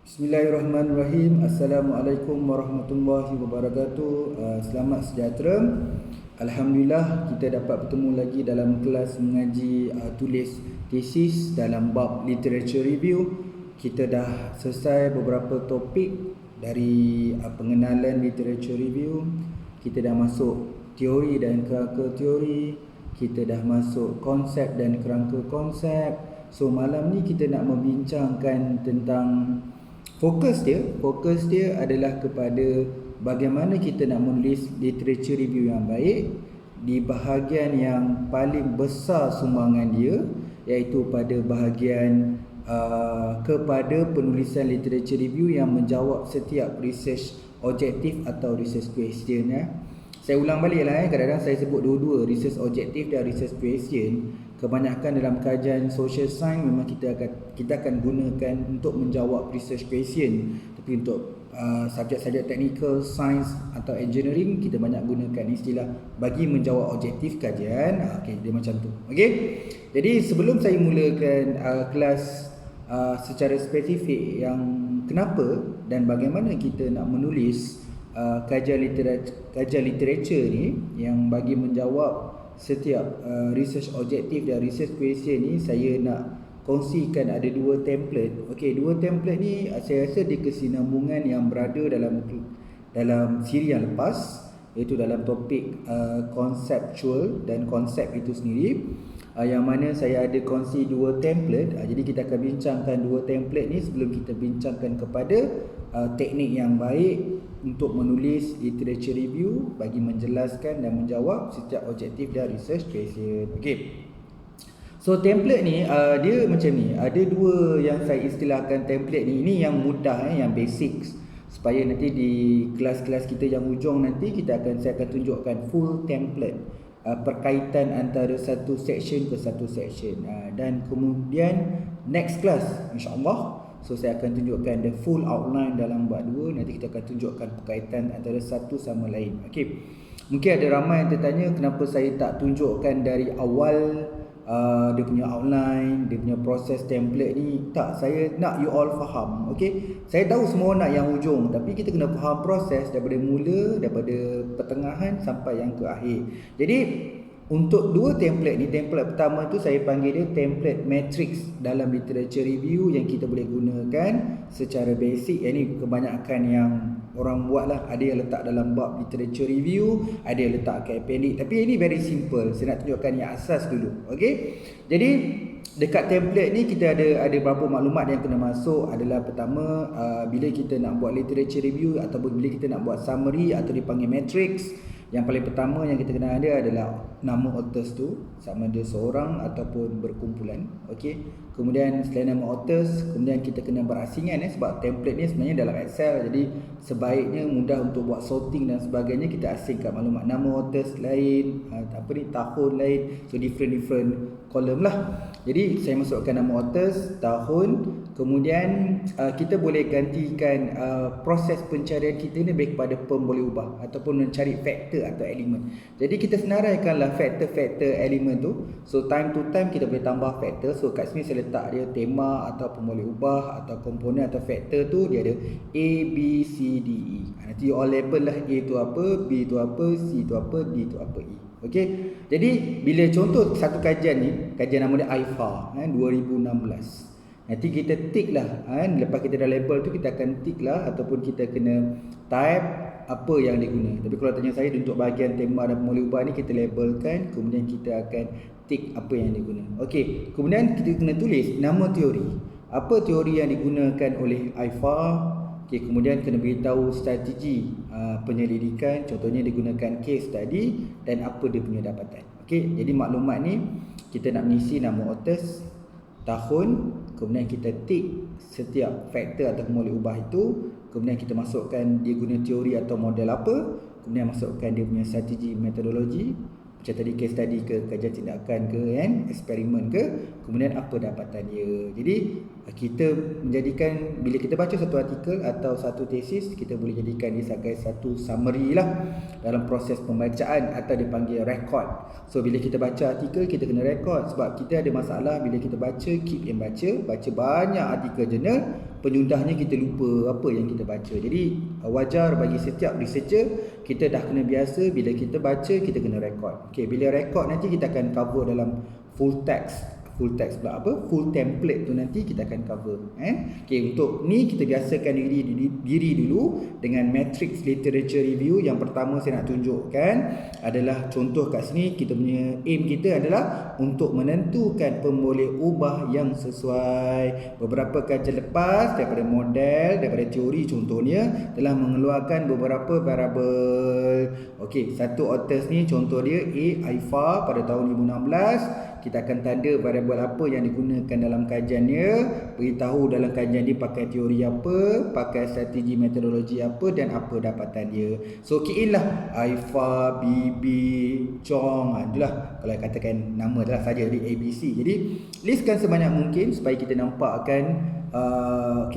Bismillahirrahmanirrahim. Assalamualaikum warahmatullahi wabarakatuh. Selamat sejahtera. Alhamdulillah kita dapat bertemu lagi dalam kelas mengaji tulis tesis dalam bab literature review. Kita dah selesai beberapa topik dari pengenalan literature review. Kita dah masuk teori dan kerangka teori. Kita dah masuk konsep dan kerangka konsep. So malam ni kita nak membincangkan tentang Fokus dia adalah kepada bagaimana kita nak menulis literature review yang baik di bahagian yang paling besar sumbangan dia, iaitu pada bahagian kepada penulisan literature review yang menjawab setiap research objektif atau research question ya. Saya ulang balik lah kadang-kadang saya sebut dua-dua, research objektif dan research question. Kebanyakan dalam kajian social science memang kita akan gunakan untuk menjawab research question. Tapi untuk subjek-subjek technical, science atau engineering, kita banyak gunakan istilah bagi menjawab objektif kajian. Okey, dia macam tu. Okey. Jadi sebelum saya mulakan kelas secara spesifik yang kenapa dan bagaimana kita nak menulis kajian literature ni yang bagi menjawab setiap research objektif dan research question ni, saya nak kongsikan ada dua template. Okey, dua template ni saya rasa dikesinambungan yang berada dalam siri yang lepas, iaitu dalam topik conceptual dan konsep itu sendiri, yang mana saya ada kongsi dua template. Jadi kita akan bincangkan dua template ni sebelum kita bincangkan kepada teknik yang baik untuk menulis literature review bagi menjelaskan dan menjawab setiap objektif dan research question. Okey. So template ni dia macam ni. Ada dua yang saya istilahkan template ni. Ini yang mudah yang basics, supaya nanti di kelas-kelas kita yang hujung nanti saya akan tunjukkan full template perkaitan antara satu section ke satu section. Dan kemudian next class insya-Allah, so saya akan tunjukkan the full outline dalam bab 2. Nanti kita akan tunjukkan perkaitan antara satu sama lain. Okey. Mungkin ada ramai yang tertanya kenapa saya tak tunjukkan dari awal dia punya outline, dia punya proses template ni. Tak, saya nak you all faham. Okey. Saya tahu semua nak yang hujung, tapi kita kena faham proses daripada mula, daripada pertengahan sampai yang ke akhir. Jadi untuk dua template ni, template pertama tu saya panggil dia template matrix dalam literature review yang kita boleh gunakan secara basic. Yang ni kebanyakan yang orang buat lah. Ada yang letak dalam bab literature review, ada yang letak ke appendix. Tapi ini very simple. Saya nak tunjukkan yang asas dulu. Okey. Jadi dekat template ni kita ada beberapa maklumat yang kena masuk. Adalah pertama, bila kita nak buat literature review ataupun bila kita nak buat summary atau dipanggil matrix, yang paling pertama yang kita kena ada adalah nama authors tu, sama ada seorang ataupun berkumpulan. Okey. Kemudian selain nama authors, kemudian kita kena berasingan sebab template ni sebenarnya dalam Excel. Jadi sebaiknya mudah untuk buat sorting dan sebagainya. Kita asingkan maklumat nama authors lain, tahun lain. So different column lah. Jadi saya masukkan nama authors, tahun. Kemudian kita boleh gantikan proses pencarian kita ni baik kepada boleh ubah ataupun mencari faktor atau elemen. Jadi kita senaraikanlah faktor-faktor elemen tu. So time to time kita boleh tambah faktor. So kat sini saya letak dia tema ataupun boleh ubah atau komponen atau faktor tu dia ada A, B, C, D, E. Nanti you all label lah A tu apa, B tu apa, C tu apa, D tu apa, E. Okey. Jadi bila contoh satu kajian ni, kajian nama dia IFA 2016. Nanti kita tick lah lepas kita dah label tu, kita akan tick lah ataupun kita kena type apa yang diguna. Tapi kalau tanya saya untuk bahagian tema dan pemulih ubah ni, kita labelkan, kemudian kita akan tick apa yang diguna. Okey, kemudian kita kena tulis nama teori. Apa teori yang digunakan oleh IFA? Okey, kemudian kena beritahu strategi penyelidikan, contohnya digunakan case study dan apa dia punya dapatan. Okey, jadi maklumat ni kita nak mengisi nama authors, tahun, kemudian kita tick setiap faktor atau boleh ubah itu, kemudian kita masukkan dia guna teori atau model apa, kemudian masukkan dia punya strategi metodologi, macam tadi case study ke, kajian tindakan ke, eksperimen ke, kemudian apa dapatan dia. Jadi kita menjadikan, bila kita baca satu artikel atau satu tesis, kita boleh jadikan dia sebagai satu summary lah dalam proses pembacaan, atau dipanggil record. So bila kita baca artikel, kita kena record, sebab kita ada masalah bila kita baca, keep and baca banyak artikel jurnal, penyudahnya kita lupa apa yang kita baca. Jadi wajar bagi setiap researcher, kita dah kena biasa bila kita baca, kita kena record. Bila record nanti kita akan cover dalam full text pula apa? Full template tu nanti kita akan cover. Untuk ni kita biasakan diri dulu dengan matrix literature review. Yang pertama saya nak tunjukkan adalah contoh kat sini. Kita punya aim kita adalah untuk menentukan pemboleh ubah yang sesuai. Beberapa kajian lepas daripada model, daripada teori contohnya telah mengeluarkan beberapa variabel. Satu authors ni contoh dia A. Aifa pada tahun 2016. Kita akan tanda variabel apa yang digunakan dalam kajiannya, beritahu dalam kajian dia pakai teori apa, pakai strategi metodologi apa, dan apa dapatan dia. So key in lah Aifa, Bibi, Chong, itulah kalau katakan nama adalah saja di ABC. Jadi listkan sebanyak mungkin supaya kita nampakkan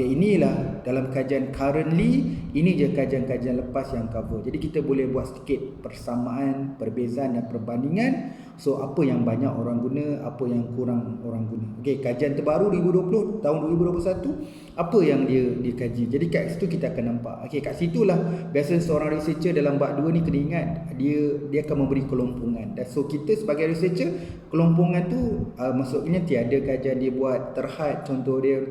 inilah dalam kajian currently, ini je kajian-kajian lepas yang cover. Jadi kita boleh buat sedikit persamaan, perbezaan dan perbandingan. So apa yang banyak orang guna, apa yang kurang orang guna. Kajian terbaru 2020 tahun 2021, apa yang dia kaji. Jadi kat situ kita akan nampak. Kat situlah biasa seorang researcher dalam bab 2 ni kena ingat, dia akan memberi kelompongan. Dan so kita sebagai researcher, kelompongan tu maksudnya tiada kajian dia buat terhad, contoh dia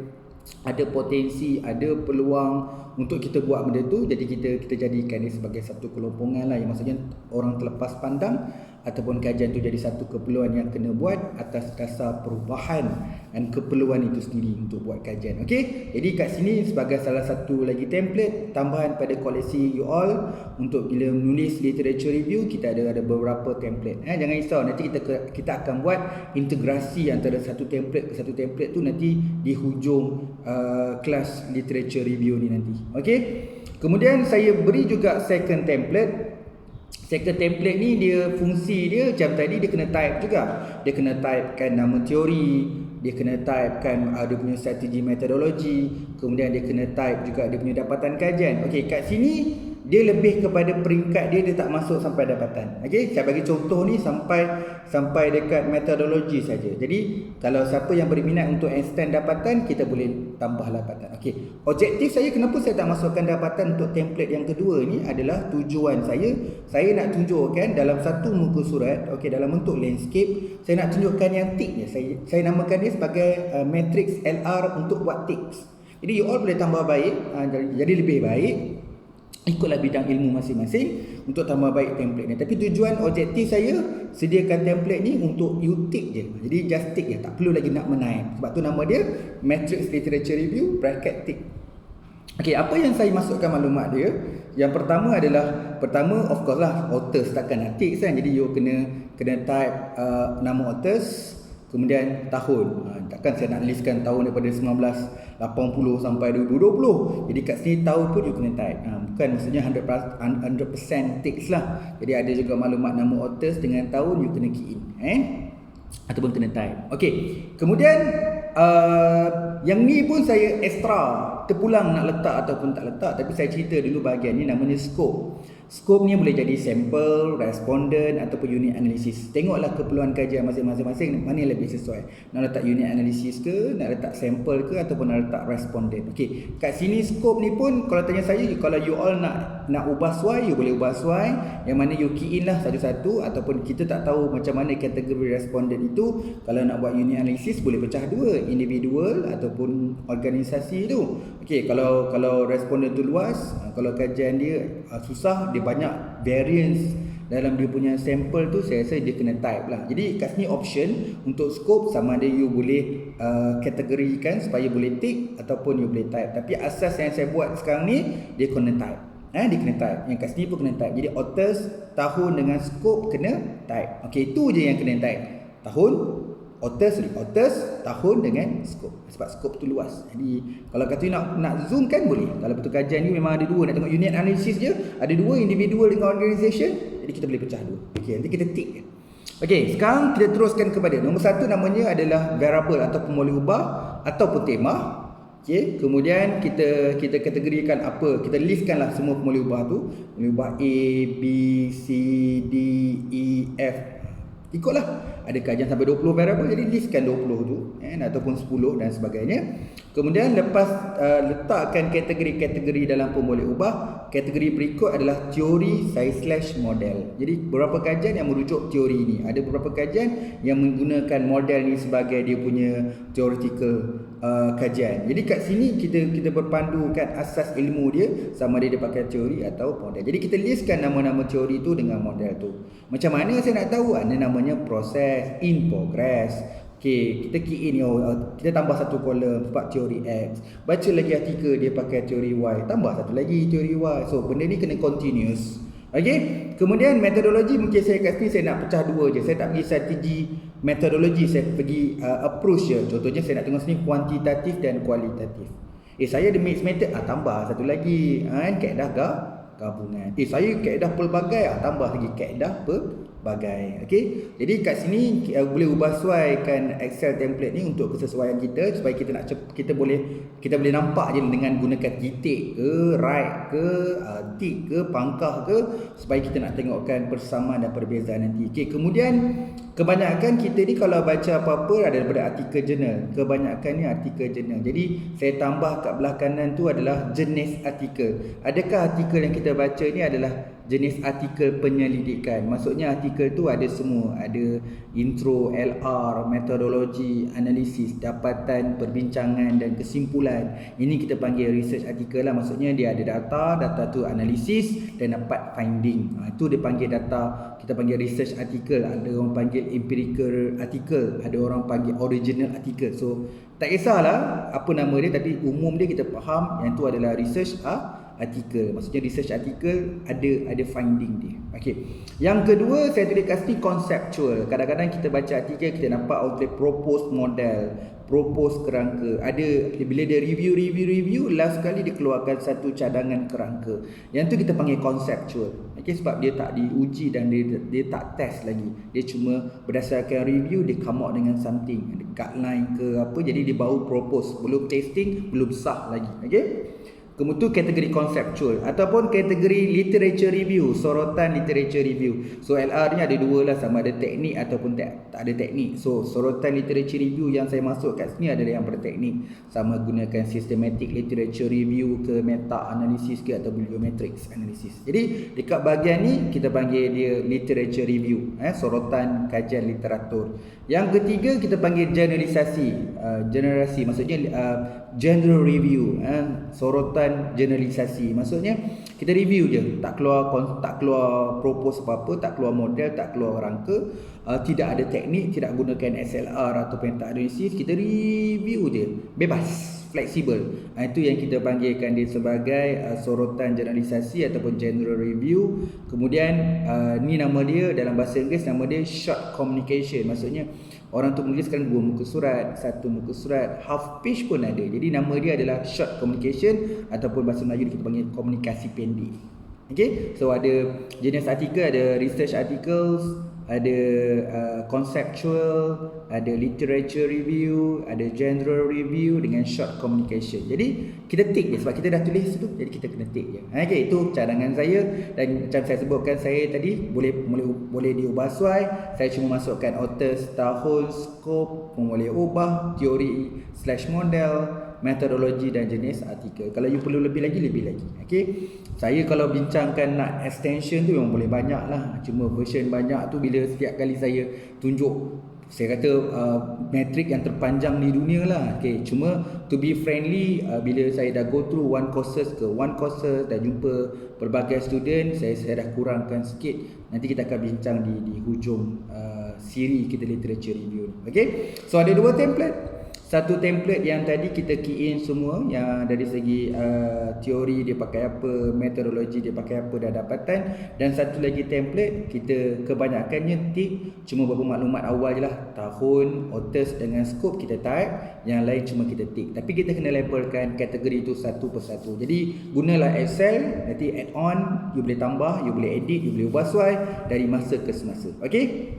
ada potensi, ada peluang untuk kita buat benda tu. Jadi kita jadikan dia sebagai satu kelompongan lah, yang maksudnya orang terlepas pandang ataupun kajian tu jadi satu keperluan yang kena buat atas dasar perubahan dan keperluan itu sendiri untuk buat kajian. Jadi kat sini sebagai salah satu lagi template tambahan pada koleksi you all, untuk bila menulis literature review kita ada beberapa template. Jangan risau, nanti kita akan buat integrasi antara satu template ke satu template tu nanti di hujung kelas literature review ni nanti. Kemudian saya beri juga second template. Second template ni dia fungsi dia macam tadi, dia kena type juga. Dia kena typekan nama teori, dia kena typekan dia punya strategi metodologi, kemudian dia kena type juga dia punya dapatan kajian. Kat sini dia lebih kepada peringkat dia tak masuk sampai dapatan. Saya bagi contoh ni sampai dekat metodologi saja. Jadi kalau siapa yang berminat untuk extend dapatan, kita boleh tambah dapatan. Objektif saya kenapa saya tak masukkan dapatan untuk template yang kedua ni adalah tujuan saya nak tunjukkan dalam satu muka surat, dalam bentuk landscape, saya nak tunjukkan yang tick ni. Saya namakan dia sebagai matrix LR untuk buat ticks. Jadi you all boleh tambah baik, jadi lebih baik. Ikutlah bidang ilmu masing-masing untuk tambah baik template ni. Tapi tujuan objektif saya sediakan template ni untuk you tick je. Jadi just tick je, tak perlu lagi nak menaik. Sebab tu nama dia Matrix Literature Review bracket tick. Apa yang saya masukkan maklumat dia? Yang pertama adalah, of course lah, authors takkan nak tick kan. Jadi you kena type nama authors, kemudian tahun. Takkan saya nak listkan tahun daripada 1980 sampai 2020. Jadi kat sini tahun pun you kena type. Bukan maksudnya 100% text lah. Jadi ada juga maklumat nama authors dengan tahun, you kena key in. Ataupun kena type. Kemudian yang ni pun saya extra terpulang nak letak ataupun tak letak, tapi saya cerita dulu bahagian ni namanya scope. Scope ni boleh jadi sampel, respondent ataupun unit analysis. Tengoklah keperluan kajian masing-masing mana yang lebih sesuai. Nak letak unit analysis ke, nak letak sampel ke, ataupun nak letak respondent. Kat sini scope ni pun kalau tanya saya, kalau you all nak ubah suai, you boleh ubah suai. Yang mana you key in lah satu-satu, ataupun kita tak tahu macam mana kategori respondent itu. Kalau nak buat unit analysis boleh pecah dua, individual ataupun organisasi tu. Kalau respondent tu luas, kalau kajian dia susah, dia banyak variance dalam dia punya sampel tu, saya rasa dia kena type lah. Jadi kat sini option untuk scope, sama ada you boleh kategorikan supaya boleh tick ataupun you boleh type. Tapi asas yang saya buat sekarang ni, dia kena type. Dia kena type. Yang kat sini pun kena type. Jadi authors, tahun dengan scope kena type. Itu je yang kena type. Tahun, authors, tahun dengan scope. Sebab scope tu luas. Jadi kalau kata nak zoom kan boleh. Kalau betul kajian ni memang ada dua, nak tengok unit analysis je, ada dua, individual dengan organisation. Jadi kita boleh pecah dua. Nanti kita tick je. Sekarang kita teruskan kepada nombor satu, namanya adalah variable atau pemboleh ubah. ataupun tema. Okey, kemudian kita kategorikan apa, kita listkanlah semua formula ubah tu, formula ubah A, B, C, D, E, F. Ikutlah, ada kajian sampai 20 variable, jadi listkan 20 tu ataupun 10 dan sebagainya. Kemudian lepas letakkan kategori-kategori dalam formula ubah, kategori berikut adalah teori /model. Jadi beberapa kajian yang merujuk teori ini, ada beberapa kajian yang menggunakan model ni sebagai dia punya theoretical kajian. Jadi kat sini kita berpandukan asas ilmu dia, sama ada dia pakai teori atau model. Jadi kita listkan nama-nama teori tu dengan model tu. Macam mana saya nak tahu? Ada namanya proses in progress. Okey, kita key in, kita tambah satu kolom sebab teori X. Baca lagi artikel dia pakai teori Y, tambah satu lagi teori Y. So benda ni kena continuous. Okey, kemudian metodologi mungkin saya kat sini saya nak pecah dua je. Saya tak pergi strategi metodologi, saya pergi approach je. Contohnya saya nak tengok sini kuantitatif dan kualitatif. Saya ada mixed method, tambah satu lagi kaedah gabungan. Saya kaedah pelbagai, tambah lagi kaedah pelbagai. Okey, jadi kat sini boleh ubah sesuaikan Excel template ni untuk kesesuaian kita, supaya kita boleh nampak je dengan gunakan titik ke, right ke, tick ke, pangkah ke, supaya kita nak tengokkan persamaan dan perbezaan nanti. Okey, kemudian kebanyakan kita ni kalau baca apa-apa ada daripada artikel jurnal. Kebanyakan ni artikel jurnal. Jadi saya tambah kat belah kanan tu adalah jenis artikel. Adakah artikel yang kita baca ni adalah jenis artikel penyelidikan? Maksudnya artikel tu ada semua, ada intro, LR, metodologi, analisis, dapatan, perbincangan dan kesimpulan. Ini kita panggil research artikel lah. Maksudnya dia ada data tu analisis dan dapat finding. Itu dia panggil data, kita panggil research artikel. Ada orang panggil empirical article, ada orang panggil original article. So tak kisahlah apa nama dia, tapi umum dia kita faham yang tu adalah research artikel. Maksudnya research artikel ada finding dia. Okey. Yang kedua saya tulis kat sini conceptual. Kadang-kadang kita baca artikel kita nampak outline propose model, propose kerangka. Ada bila dia review last kali dia keluarkan satu cadangan kerangka. Yang tu kita panggil conceptual. Okey, sebab dia tak diuji dan dia tak test lagi. Dia cuma berdasarkan review dia come out dengan something, ada guideline ke apa, jadi dia baru propose, belum testing, belum sah lagi. Okey. Kemudian kategori konseptual ataupun kategori literature review, sorotan literature review. So LR ni ada dua lah, sama ada teknik ataupun tak ada teknik. So sorotan literature review yang saya masuk kat sini adalah yang berteknik, sama gunakan systematic literature review ke, meta analisis ke atau bibliometrics analysis. Jadi dekat bahagian ni kita panggil dia literature review, sorotan kajian literatur. Yang ketiga kita panggil generalisasi, generasi maksudnya general review, sorotan generalisasi. Maksudnya kita review je, tak keluar propose apa-apa, tak keluar model, tak keluar rangka, tidak ada teknik, tidak gunakan SLR atau meta analisis, kita review je, bebas, fleksibel. Itu yang kita panggilkan dia sebagai sorotan generalisasi ataupun general review. Kemudian ni nama dia dalam bahasa Inggeris, nama dia short communication. Maksudnya orang tu menuliskan 2 muka surat, 1 muka surat, half page pun ada. Jadi nama dia adalah short communication ataupun bahasa Melayu kita panggil komunikasi pendek. Okay, so ada jenis artikel, ada research articles, ada conceptual, ada literature review, ada general review dengan short communication. Jadi kita tick je sebab kita dah tulis tu, jadi kita kena tick je. Okay, itu cadangan saya, dan macam saya sebutkan saya tadi boleh diubah sesuai. Saya cuma masukkan authors, tahun, scope, boleh ubah, teori / model, metodologi dan jenis artikel. Kalau you perlu lebih lagi. Okey. Saya kalau bincangkan nak extension tu memang boleh banyak lah. Cuma version banyak tu bila setiap kali saya tunjuk, saya kata metrik yang terpanjang di dunia lah. Okey. Cuma to be friendly, bila saya dah go through one courses dah jumpa pelbagai student, saya dah kurangkan sikit. Nanti kita akan bincang di hujung siri kita literature review ni. Okey. So ada 2 template. Satu template yang tadi kita key in semua, yang dari segi teori dia pakai apa, metodologi dia pakai apa dan dapatan. Dan satu lagi template kita kebanyakannya tick, cuma beberapa maklumat awal je lah, tahun, authors dengan scope kita type, yang lain cuma kita tick. Tapi kita kena labelkan kategori itu satu persatu. Jadi gunalah Excel, nanti add on, you boleh tambah, you boleh edit, you boleh ubah sesuai dari masa ke semasa. Okey.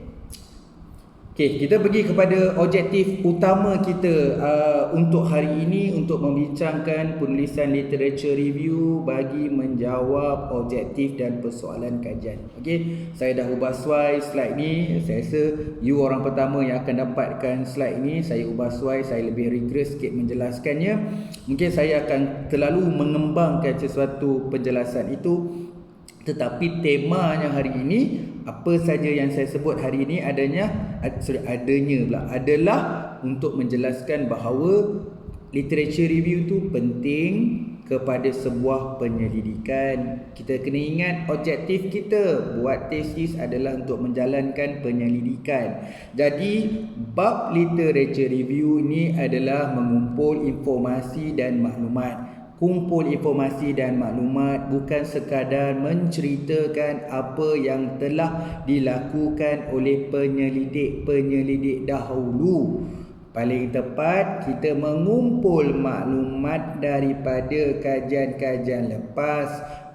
Okey, kita pergi kepada objektif utama kita untuk hari ini, untuk membincangkan penulisan literature review bagi menjawab objektif dan persoalan kajian. Okey, saya dah ubah slide ni. Saya rasa you orang pertama yang akan dapatkan slide ni. Saya ubah slide, saya lebih rigorous sikit menjelaskannya. Mungkin saya akan terlalu mengembangkan sesuatu penjelasan itu, tetapi temanya hari ini, apa saja yang saya sebut hari ini adalah untuk menjelaskan bahawa literature review tu penting kepada sebuah penyelidikan. Kita kena ingat objektif kita buat tesis adalah untuk menjalankan penyelidikan. Jadi bab literature review ini adalah mengumpul informasi dan maklumat. Kumpul informasi dan maklumat bukan sekadar menceritakan apa yang telah dilakukan oleh penyelidik dahulu. Paling tepat, kita mengumpul maklumat daripada kajian-kajian lepas,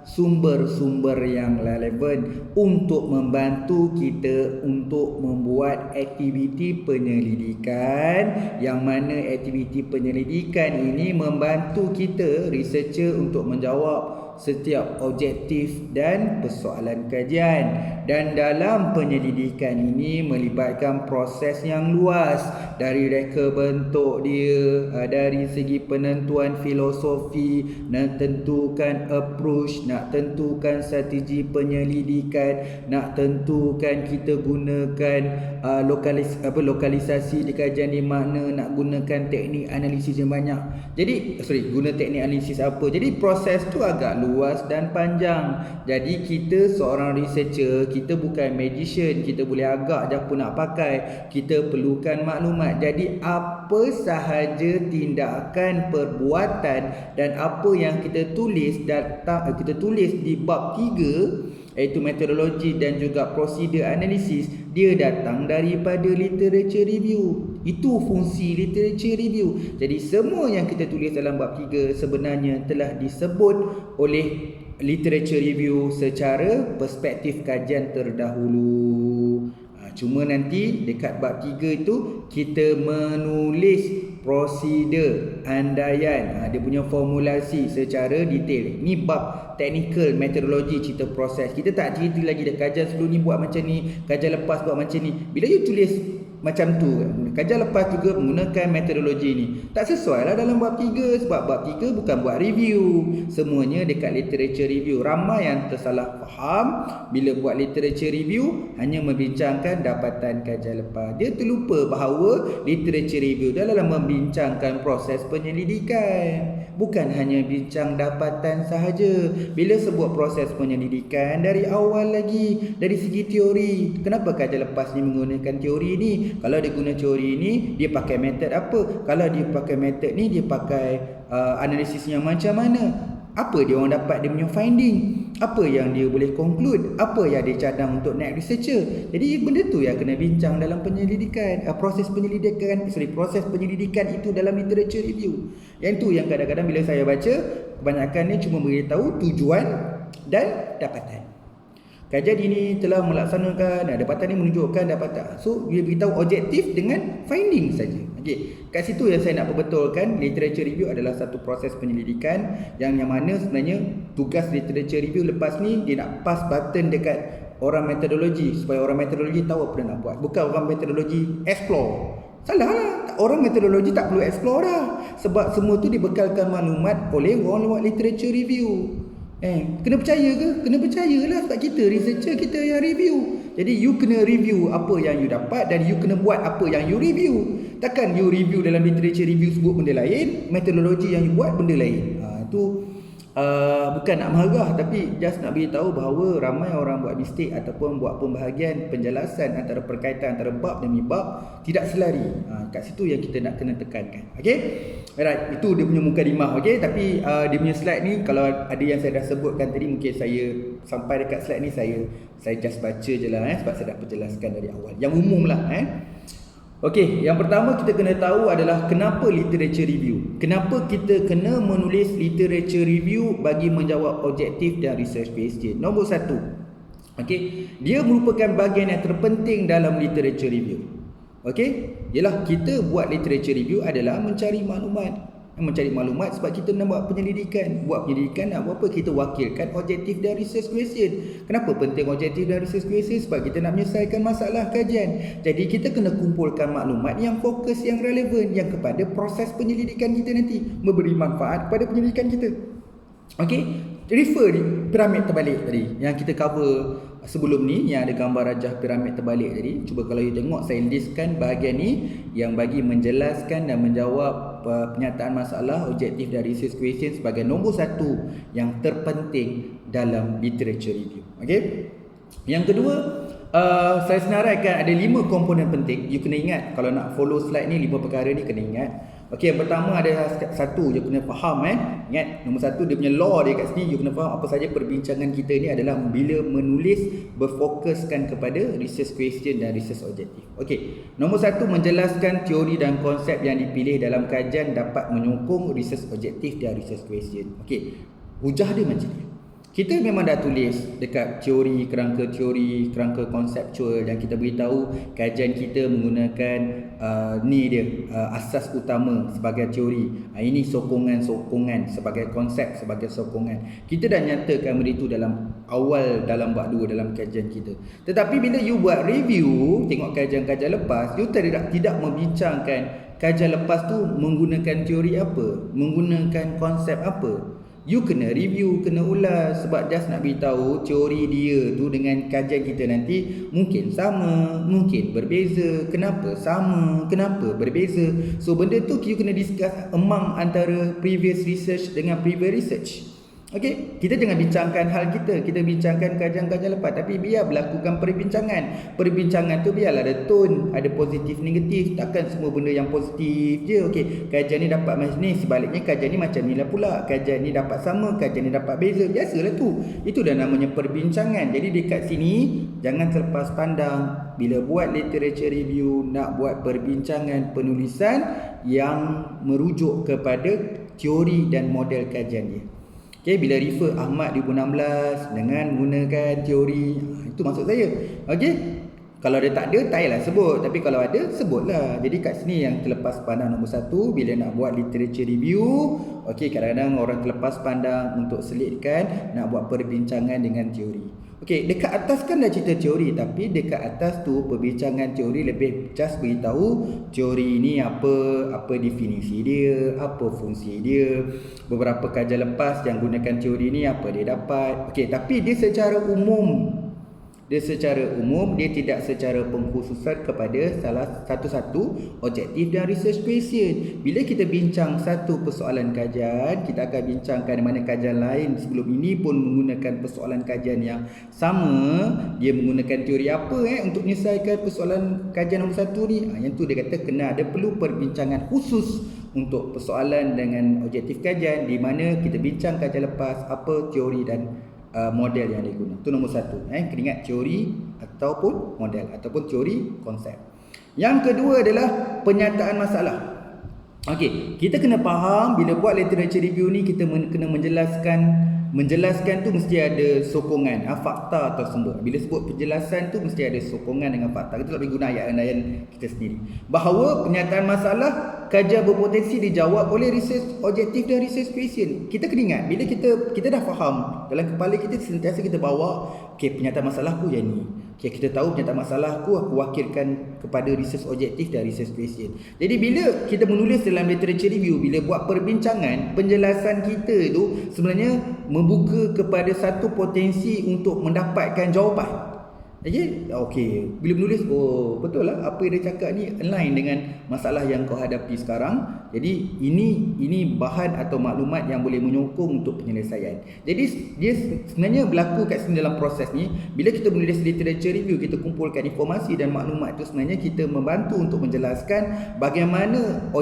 sumber-sumber yang relevan untuk membantu kita untuk membuat aktiviti penyelidikan, yang mana aktiviti penyelidikan ini membantu kita researcher untuk menjawab setiap objektif dan persoalan kajian. Dan dalam penyelidikan ini melibatkan proses yang luas, dari reka bentuk dia, dari segi penentuan filosofi, nak tentukan approach, nak tentukan strategi penyelidikan, nak tentukan kita gunakan lokalisasi di kajian di mana, nak gunakan teknik analisis yang banyak. Jadi guna teknik analisis apa. Jadi proses tu agak luas dan panjang. Jadi kita seorang researcher, kita bukan magician, kita boleh agak je apa nak pakai. Kita perlukan maklumat. Jadi apa sahaja tindakan, perbuatan dan apa yang kita tulis di bab 3, iaitu metodologi dan juga prosedur analisis, dia datang daripada literature review. Itu fungsi literature review. Jadi semua yang kita tulis dalam bab 3 sebenarnya telah disebut oleh literature review secara perspektif kajian terdahulu. Cuma nanti dekat bab 3 itu kita menulis prosedur, andaian, dia punya formulasi secara detail. Ni bab technical metodologi, cerita proses. Kita tak cerita lagi dah kajian sebelum ni buat macam ni, kajian lepas buat macam ni. Bila you tulis macam tu, kajian lepas juga menggunakan metodologi ni, tak sesuai lah dalam bab 3. Sebab bab 3 bukan buat review, semuanya dekat literature review. Ramai yang tersalah faham bila buat literature review hanya membincangkan dapatan kajian lepas. Dia terlupa bahawa literature review adalah membincangkan proses penyelidikan, bukan hanya bincang dapatan sahaja. Bila sebuah proses penyelidikan dari awal lagi, dari segi teori, kenapa kajian lepas ni menggunakan teori ni? Kalau dia guna teori ni, dia pakai metod apa? Kalau dia pakai metod ni, dia pakai analisis yang macam mana? Apa dia orang dapat dia punya finding? Apa yang dia boleh conclude? Apa yang dia cadang untuk next researcher? Jadi benda tu yang kena bincang dalam penyelidikan. Proses penyelidikan itu dalam literature review. Yang tu yang kadang-kadang bila saya baca, kebanyakan ni cuma beritahu tujuan dan dapatan. Kajian ini telah melaksanakan, dapatan ini menunjukkan dapatan. So dia beritahu objektif dengan finding saja. Okey, kat situ yang saya nak perbetulkan, literature review adalah satu proses penyelidikan yang mana sebenarnya tugas literature review lepas ni dia nak pass button dekat orang metodologi supaya orang metodologi tahu apa dia nak buat. Bukan orang metodologi explore. Salah lah. Orang metodologi tak perlu explore dah, sebab semua tu dibekalkan maklumat oleh orang buat literature review. Kena percaya ke? Kena percayalah, sebab kita researcher, kita yang review. Jadi you kena review apa yang you dapat dan you kena buat apa yang you review. Takkan you review dalam literature review sebut benda lain, metodologi yang you buat benda lain. Itu bukan nak marah, tapi just nak beritahu bahawa ramai orang buat mistake ataupun buat pembahagian penjelasan antara perkaitan antara bab demi bab tidak selari. Kat situ yang kita nak kena tekankan. Okey, alright, itu dia punya mukadimah. Okey, tapi dia punya slide ni, kalau ada yang saya dah sebutkan tadi, mungkin saya sampai dekat slide ni saya just baca je lah, sebab saya dah perjelaskan dari awal yang umum lah. Okey, yang pertama kita kena tahu adalah kenapa literature review. Kenapa kita kena menulis literature review bagi menjawab objektif dan research question. Nombor 1. Okey, dia merupakan bahagian yang terpenting dalam literature review. Okey, ialah kita buat literature review adalah mencari maklumat sebab kita nak buat penyelidikan. Buat penyelidikan nak buat apa? Kita wakilkan objektif dan research question. Kenapa penting objektif dan research question? Sebab kita nak menyelesaikan masalah kajian. Jadi kita kena kumpulkan maklumat yang fokus, yang relevan, yang kepada proses penyelidikan kita nanti, memberi manfaat kepada penyelidikan kita. Okey, refer di piramid terbalik tadi yang kita cover sebelum ni, yang ada gambar rajah piramid terbalik tadi. Cuba kalau you tengok, saya listkan bahagian ni yang bagi menjelaskan dan menjawab penyataan masalah, objektif dan research question sebagai nombor 1 yang terpenting dalam literature review. Okey. Yang kedua, saya senaraikan ada 5 komponen penting. You kena ingat kalau nak follow slide ni, 5 perkara ni kena ingat. Okey, yang pertama ada satu, you kena faham Ingat, nombor 1 dia punya law dia kat sini, you kena faham apa saja perbincangan kita ni adalah bila menulis berfokuskan kepada research question dan research objektif. Okey, nombor 1, menjelaskan teori dan konsep yang dipilih dalam kajian dapat menyokong research objektif dan research question. Okey, hujah dia macam ni. Kita memang dah tulis dekat kerangka konseptual yang kita beritahu kajian kita menggunakan asas utama sebagai teori. Ini sokongan sebagai konsep, sebagai sokongan. Kita dah nyatakan benda itu dalam bab 2 dalam kajian kita. Tetapi bila you buat review, tengok kajian-kajian lepas, you tidak membincangkan kajian lepas tu menggunakan teori apa, menggunakan konsep apa. You kena review, kena ulas sebab just nak beritahu teori dia tu dengan kajian kita nanti mungkin sama, mungkin berbeza. Kenapa sama, kenapa berbeza? So benda tu you kena discuss among antara previous research dengan previous research. Okey, kita jangan bincangkan hal kita bincangkan kajian-kajian lepas, tapi biar berlakukan perbincangan tu biarlah ada tone, ada positif negatif, takkan semua benda yang positif je. Okey, kajian ni dapat macam ni, sebaliknya kajian ni macam ni lah pula, kajian ni dapat sama, kajian ni dapat beza, biasalah tu. Itu dah namanya perbincangan. Jadi dekat sini jangan terlepas pandang bila buat literature review, nak buat perbincangan penulisan yang merujuk kepada teori dan model kajian dia. Okay, bila refer Ahmad 2016 dengan menggunakan teori, itu maksud saya. Okey, kalau dia tak ada, tak payahlah sebut. Tapi kalau ada, sebutlah. Jadi kat sini yang terlepas pandang nombor 1 bila nak buat literature review. Okey, kadang-kadang orang terlepas pandang untuk selitkan nak buat perbincangan dengan teori. Okey, dekat atas kan dah cerita teori, tapi dekat atas tu perbincangan teori lebih just beritahu teori ni apa definisi dia, apa fungsi dia, beberapa kajian lepas yang gunakan teori ni apa dia dapat. Okey, tapi dia secara umum, dia tidak secara pengkhususan kepada salah satu objektif dan research question. Bila kita bincang satu persoalan kajian, kita akan bincangkan mana kajian lain sebelum ini pun menggunakan persoalan kajian yang sama. Dia menggunakan teori apa untuk menyelesaikan persoalan kajian nombor 1 ni. Yang tu dia kata kena ada perlu perbincangan khusus untuk persoalan dengan objektif kajian, di mana kita bincang kajian lepas apa teori dan model yang digunakan. Itu nombor 1. Kena ingat teori ataupun model ataupun teori konsep. Yang kedua adalah penyataan masalah. Okey, kita kena faham bila buat literature review ni kita kena menjelaskan tu mesti ada sokongan, fakta atau sumber. Bila sebut penjelasan tu mesti ada sokongan dengan fakta. Kita tak boleh guna ayat-ayat kita sendiri. Bahawa penyataan masalah kajian berpotensi dijawab oleh research objektif dan research question. Kita kena ingat bila kita dah faham, dalam kepala kita sentiasa kita bawa penyataan masalah aku yang ni. Kita tahu penyataan masalah aku wakilkan kepada research objektif dan research question. Jadi bila kita menulis dalam literature review, bila buat perbincangan, penjelasan kita tu sebenarnya membuka kepada satu potensi untuk mendapatkan jawapan. Okey, bila menulis, betul lah apa yang dia cakap ni align dengan masalah yang kau hadapi sekarang. Jadi ini bahan atau maklumat yang boleh menyokong untuk penyelesaian. Jadi dia sebenarnya berlaku kat sini dalam proses ni. Bila kita menulis literature review, kita kumpulkan informasi dan maklumat tu, sebenarnya kita membantu untuk menjelaskan bagaimana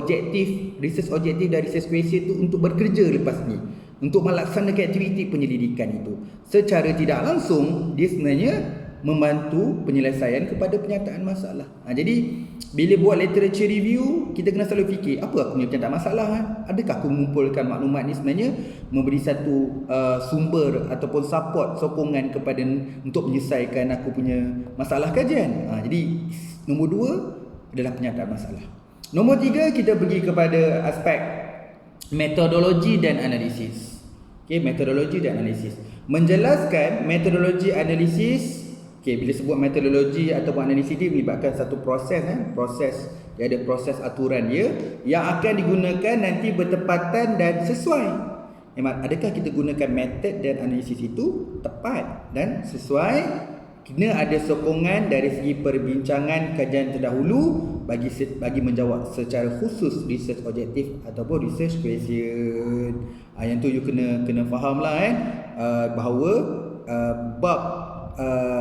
research objektif dan research question tu untuk bekerja lepas ni, untuk melaksanakan aktiviti penyelidikan itu. Secara tidak langsung dia sebenarnya membantu penyelesaian kepada penyataan masalah. Jadi bila buat literature review, kita kena selalu fikir, apa aku punya penyataan masalah? Adakah aku mengumpulkan maklumat ni sebenarnya memberi satu sumber ataupun support, sokongan kepada untuk menyelesaikan aku punya masalah kajian. Jadi nombor 2, adalah penyataan masalah. Nombor 3, kita pergi kepada aspek metodologi dan analisis. Okey, metodologi dan analisis. Menjelaskan metodologi analisis. Okey, bila sebut metodologi ataupun analisis, dia melibatkan satu proses proses. Dia ada proses aturan dia yang akan digunakan nanti bertepatan dan sesuai. Adakah kita gunakan metod dan analisis itu tepat dan sesuai? Kena ada sokongan dari segi perbincangan kajian terdahulu bagi menjawab secara khusus research objektif ataupun research question. Yang tu you kena faham lah bahawa bab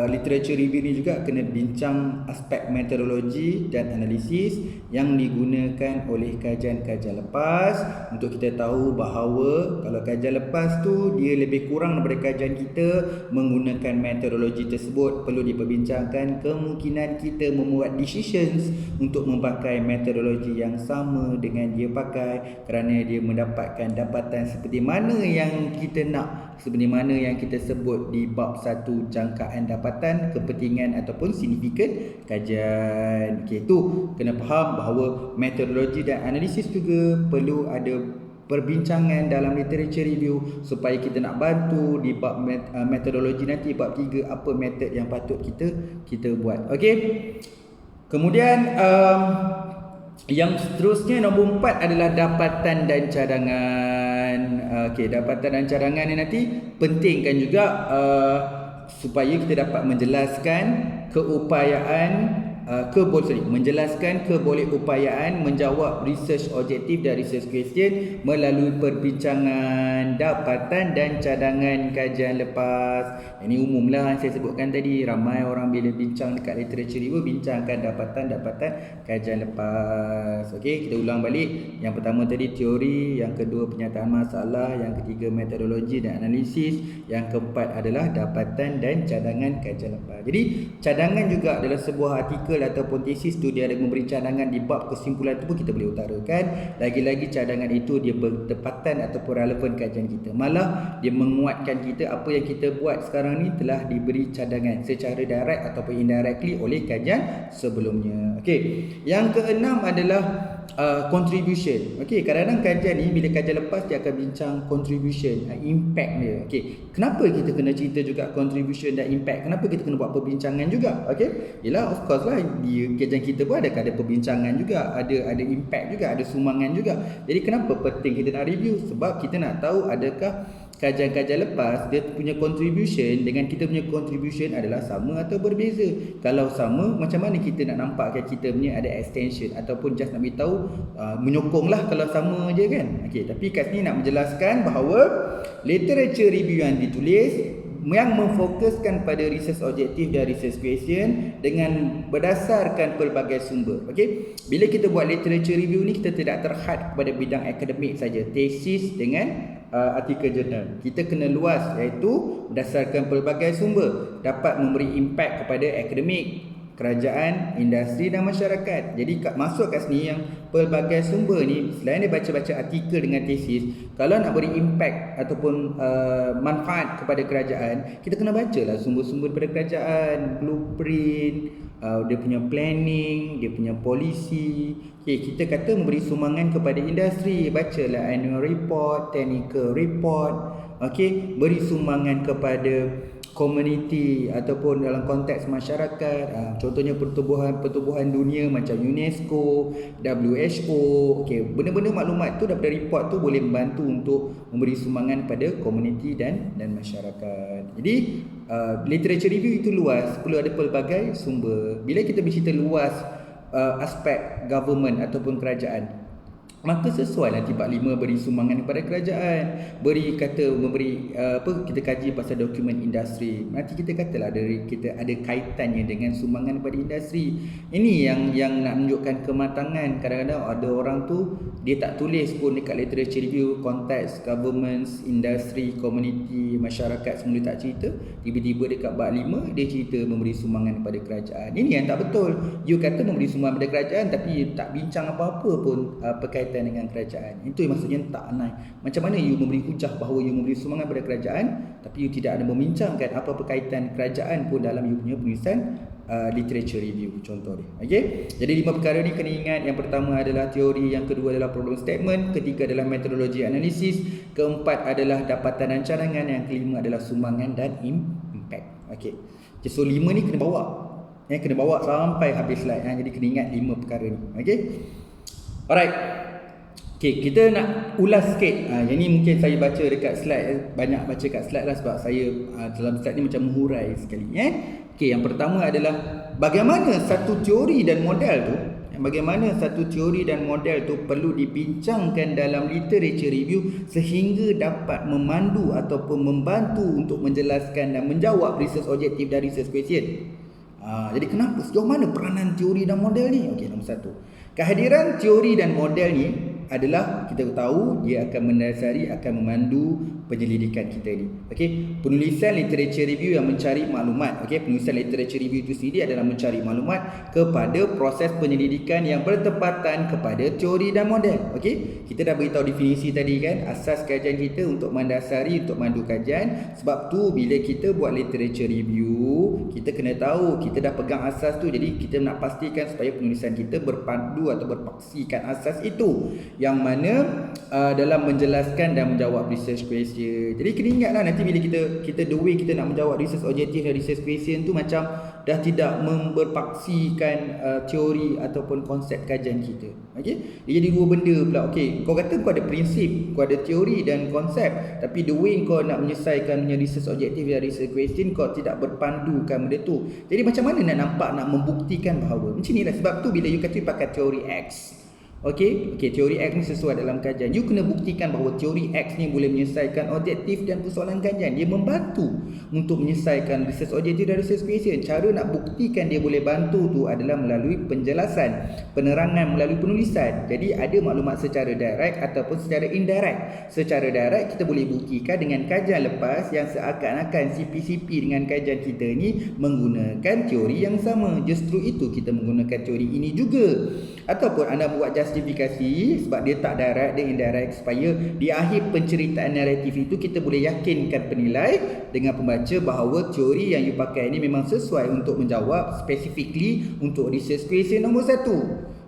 literature review ni juga kena bincang aspek metodologi dan analisis yang digunakan oleh kajian-kajian lepas, untuk kita tahu bahawa kalau kajian lepas tu dia lebih kurang daripada kajian kita menggunakan metodologi tersebut. Perlu diperbincangkan kemungkinan kita membuat decisions untuk memakai metodologi yang sama dengan dia pakai, kerana dia mendapatkan dapatan seperti mana yang kita nak, seperti mana yang kita sebut di bab 1, jangkaan dapatan, kepentingan ataupun signifikan kajian. Okey, tu kena faham bahawa metodologi dan analisis juga perlu ada perbincangan dalam literature review supaya kita nak bantu di bab metodologi nanti, bab 3, apa metod yang patut kita buat. Okey. Kemudian yang seterusnya, nombor 4 adalah dapatan dan cadangan. Okey, dapatan dan cadangan ni nanti pentingkan juga supaya kita dapat menjelaskan menjelaskan kebolehupayaan menjawab research objektif dan research question melalui perbincangan dapatan dan cadangan kajian lepas. Ini umumlah saya sebutkan tadi, ramai orang bila bincang dekat literature review bincangkan dapatan kajian lepas. Okey, kita ulang balik. Yang pertama tadi teori, yang kedua penyataan masalah, yang ketiga metodologi dan analisis, yang keempat adalah dapatan dan cadangan kajian lepas. Jadi cadangan juga adalah sebuah artikel ataupun tesis tu, dia ada memberi cadangan di bab kesimpulan tu pun kita boleh utarakan. Lagi-lagi cadangan itu dia bertepatan ataupun relevan kajian kita. Malah dia menguatkan kita apa yang kita buat sekarang ni telah diberi cadangan secara direct ataupun indirectly oleh kajian sebelumnya. Okey. Yang keenam adalah contribution. Okey, kadang-kadang kajian ni bila kajian lepas dia akan bincang contribution, impact dia. Okey, kenapa kita kena cerita juga contribution dan impact? Kenapa kita kena buat perbincangan juga? Okey, ialah of course lah di kajian kita pun ada perbincangan juga, ada impact juga, ada sumbangan juga. Jadi kenapa penting kita nak review? Sebab kita nak tahu adakah kajian-kajian lepas dia punya contribution dengan kita punya contribution adalah sama atau berbeza. Kalau sama, macam mana kita nak nampakkan kita punya ada extension ataupun just nak beritahu menyokonglah kalau sama je kan. Okey, tapi kat sini nak menjelaskan bahawa literature review yang ditulis yang memfokuskan pada research objektif dan research question dengan berdasarkan pelbagai sumber. Okey, bila kita buat literature review ni, kita tidak terhad kepada bidang akademik saja, tesis dengan artikel jurnal. Kita kena luas, iaitu berdasarkan pelbagai sumber, dapat memberi impact kepada akademik, kerajaan, industri dan masyarakat. Jadi masuk kat sini yang pelbagai sumber ni, selain dia baca-baca artikel dengan tesis, kalau nak beri impact ataupun manfaat kepada kerajaan, kita kena bacalah sumber-sumber daripada kerajaan, blueprint, dia punya planning, dia punya polisi. Okay, kita kata memberi sumbangan kepada industri, bacalah annual report, technical report. Okay, beri sumbangan kepada komuniti ataupun dalam konteks masyarakat, contohnya pertubuhan dunia macam UNESCO, WHO. Okey, benda-benda maklumat tu daripada report tu boleh membantu untuk memberi sumbangan pada komuniti dan masyarakat. Jadi literature review itu luas, perlu ada pelbagai sumber. Bila kita bercerita luas aspek government ataupun kerajaan, maka sesuai nanti bab 5 beri sumbangan kepada kerajaan, memberi kita kaji pasal dokumen industri. Nanti kita katalah dari kita ada kaitannya dengan sumbangan kepada industri. Ini yang nak menunjukkan kematangan. Kadang-kadang ada orang tu dia tak tulis pun dekat literature review konteks governments, industri, community, masyarakat, semua dia tak cerita. Tiba-tiba dekat bab 5 dia cerita memberi sumbangan kepada kerajaan. Ini yang tak betul. You kata memberi sumbangan kepada kerajaan tapi you tak bincang apa-apa pun berkaitan dengan kerajaan. Itu maksudnya tak naik. Macam mana you memberi hujah bahawa you memberi sumbangan pada kerajaan tapi you tidak ada membincangkan apa berkaitan kerajaan pun dalam you punya penulisan literature review contoh dia. Okey. Jadi 5 perkara ni kena ingat. Yang pertama adalah teori, yang kedua adalah problem statement, ketiga adalah metodologi analisis, keempat adalah dapatan dan cadangan, yang kelima adalah sumbangan dan impact. Okey. Okay, so 5 ni kena bawa. Kena bawa sampai habis slide. Jadi kena ingat 5 perkara ni. Okey. Alright. Okay, kita nak ulas sikit. Yang ni mungkin saya baca dekat slide, banyak baca kat slide lah sebab saya dalam slide ni macam menghurai sekali. Okay, yang pertama adalah bagaimana satu teori dan model tu, perlu dibincangkan dalam literature review sehingga dapat memandu ataupun membantu untuk menjelaskan dan menjawab research objektif dan research question. Jadi kenapa, sejauh mana peranan teori dan model ni? Okey, nombor 1. Kehadiran teori dan model ni adalah, kita tahu dia akan mendasari, akan memandu penyelidikan kita ni. Okey, penulisan literature review yang mencari maklumat. Okey, penulisan literature review itu sendiri adalah mencari maklumat kepada proses penyelidikan yang bertepatan kepada teori dan model. Okey, kita dah beritahu definisi tadi kan, asas kajian kita untuk mendasari, untuk mandu kajian. Sebab tu bila kita buat literature review, kita kena tahu kita dah pegang asas tu. Jadi kita nak pastikan supaya penulisan kita berpandu atau berpaksikan asas itu, yang mana dalam menjelaskan dan menjawab research question. Jadi kena ingatlah nanti bila kita the way kita nak menjawab research objektif dan research question tu macam dah tidak berpaksikan teori ataupun konsep kajian kita. Okey, dia jadi dua benda pula. Okey, kau kata kau ada prinsip, kau ada teori dan konsep, tapi the way kau nak menyelesaikan research objektif dan research question kau tidak berpandukan benda tu. Jadi macam mana nak nampak, nak membuktikan bahawa macam ni lah. Sebab tu bila you kata you pakai teori X, Okey, teori X ni sesuai dalam kajian. You kena buktikan bahawa teori X ni boleh menyelesaikan objektif dan persoalan kajian. Dia membantu untuk menyelesaikan research objektif dan research question. Cara nak buktikan dia boleh bantu tu adalah melalui penjelasan, penerangan, melalui penulisan. Jadi ada maklumat secara direct ataupun secara indirect. Secara direct kita boleh buktikan dengan kajian lepas yang seakan-akan CP-CP dengan kajian kita ni menggunakan teori yang sama. Justru itu kita menggunakan teori ini juga. Ataupun anda buat justifikasi sebab dia tak direct, dia indirect, supaya di akhir penceritaan naratif itu kita boleh yakinkan penilai dengan pembaca bahawa teori yang you pakai ini memang sesuai untuk menjawab specifically untuk research question nombor 1.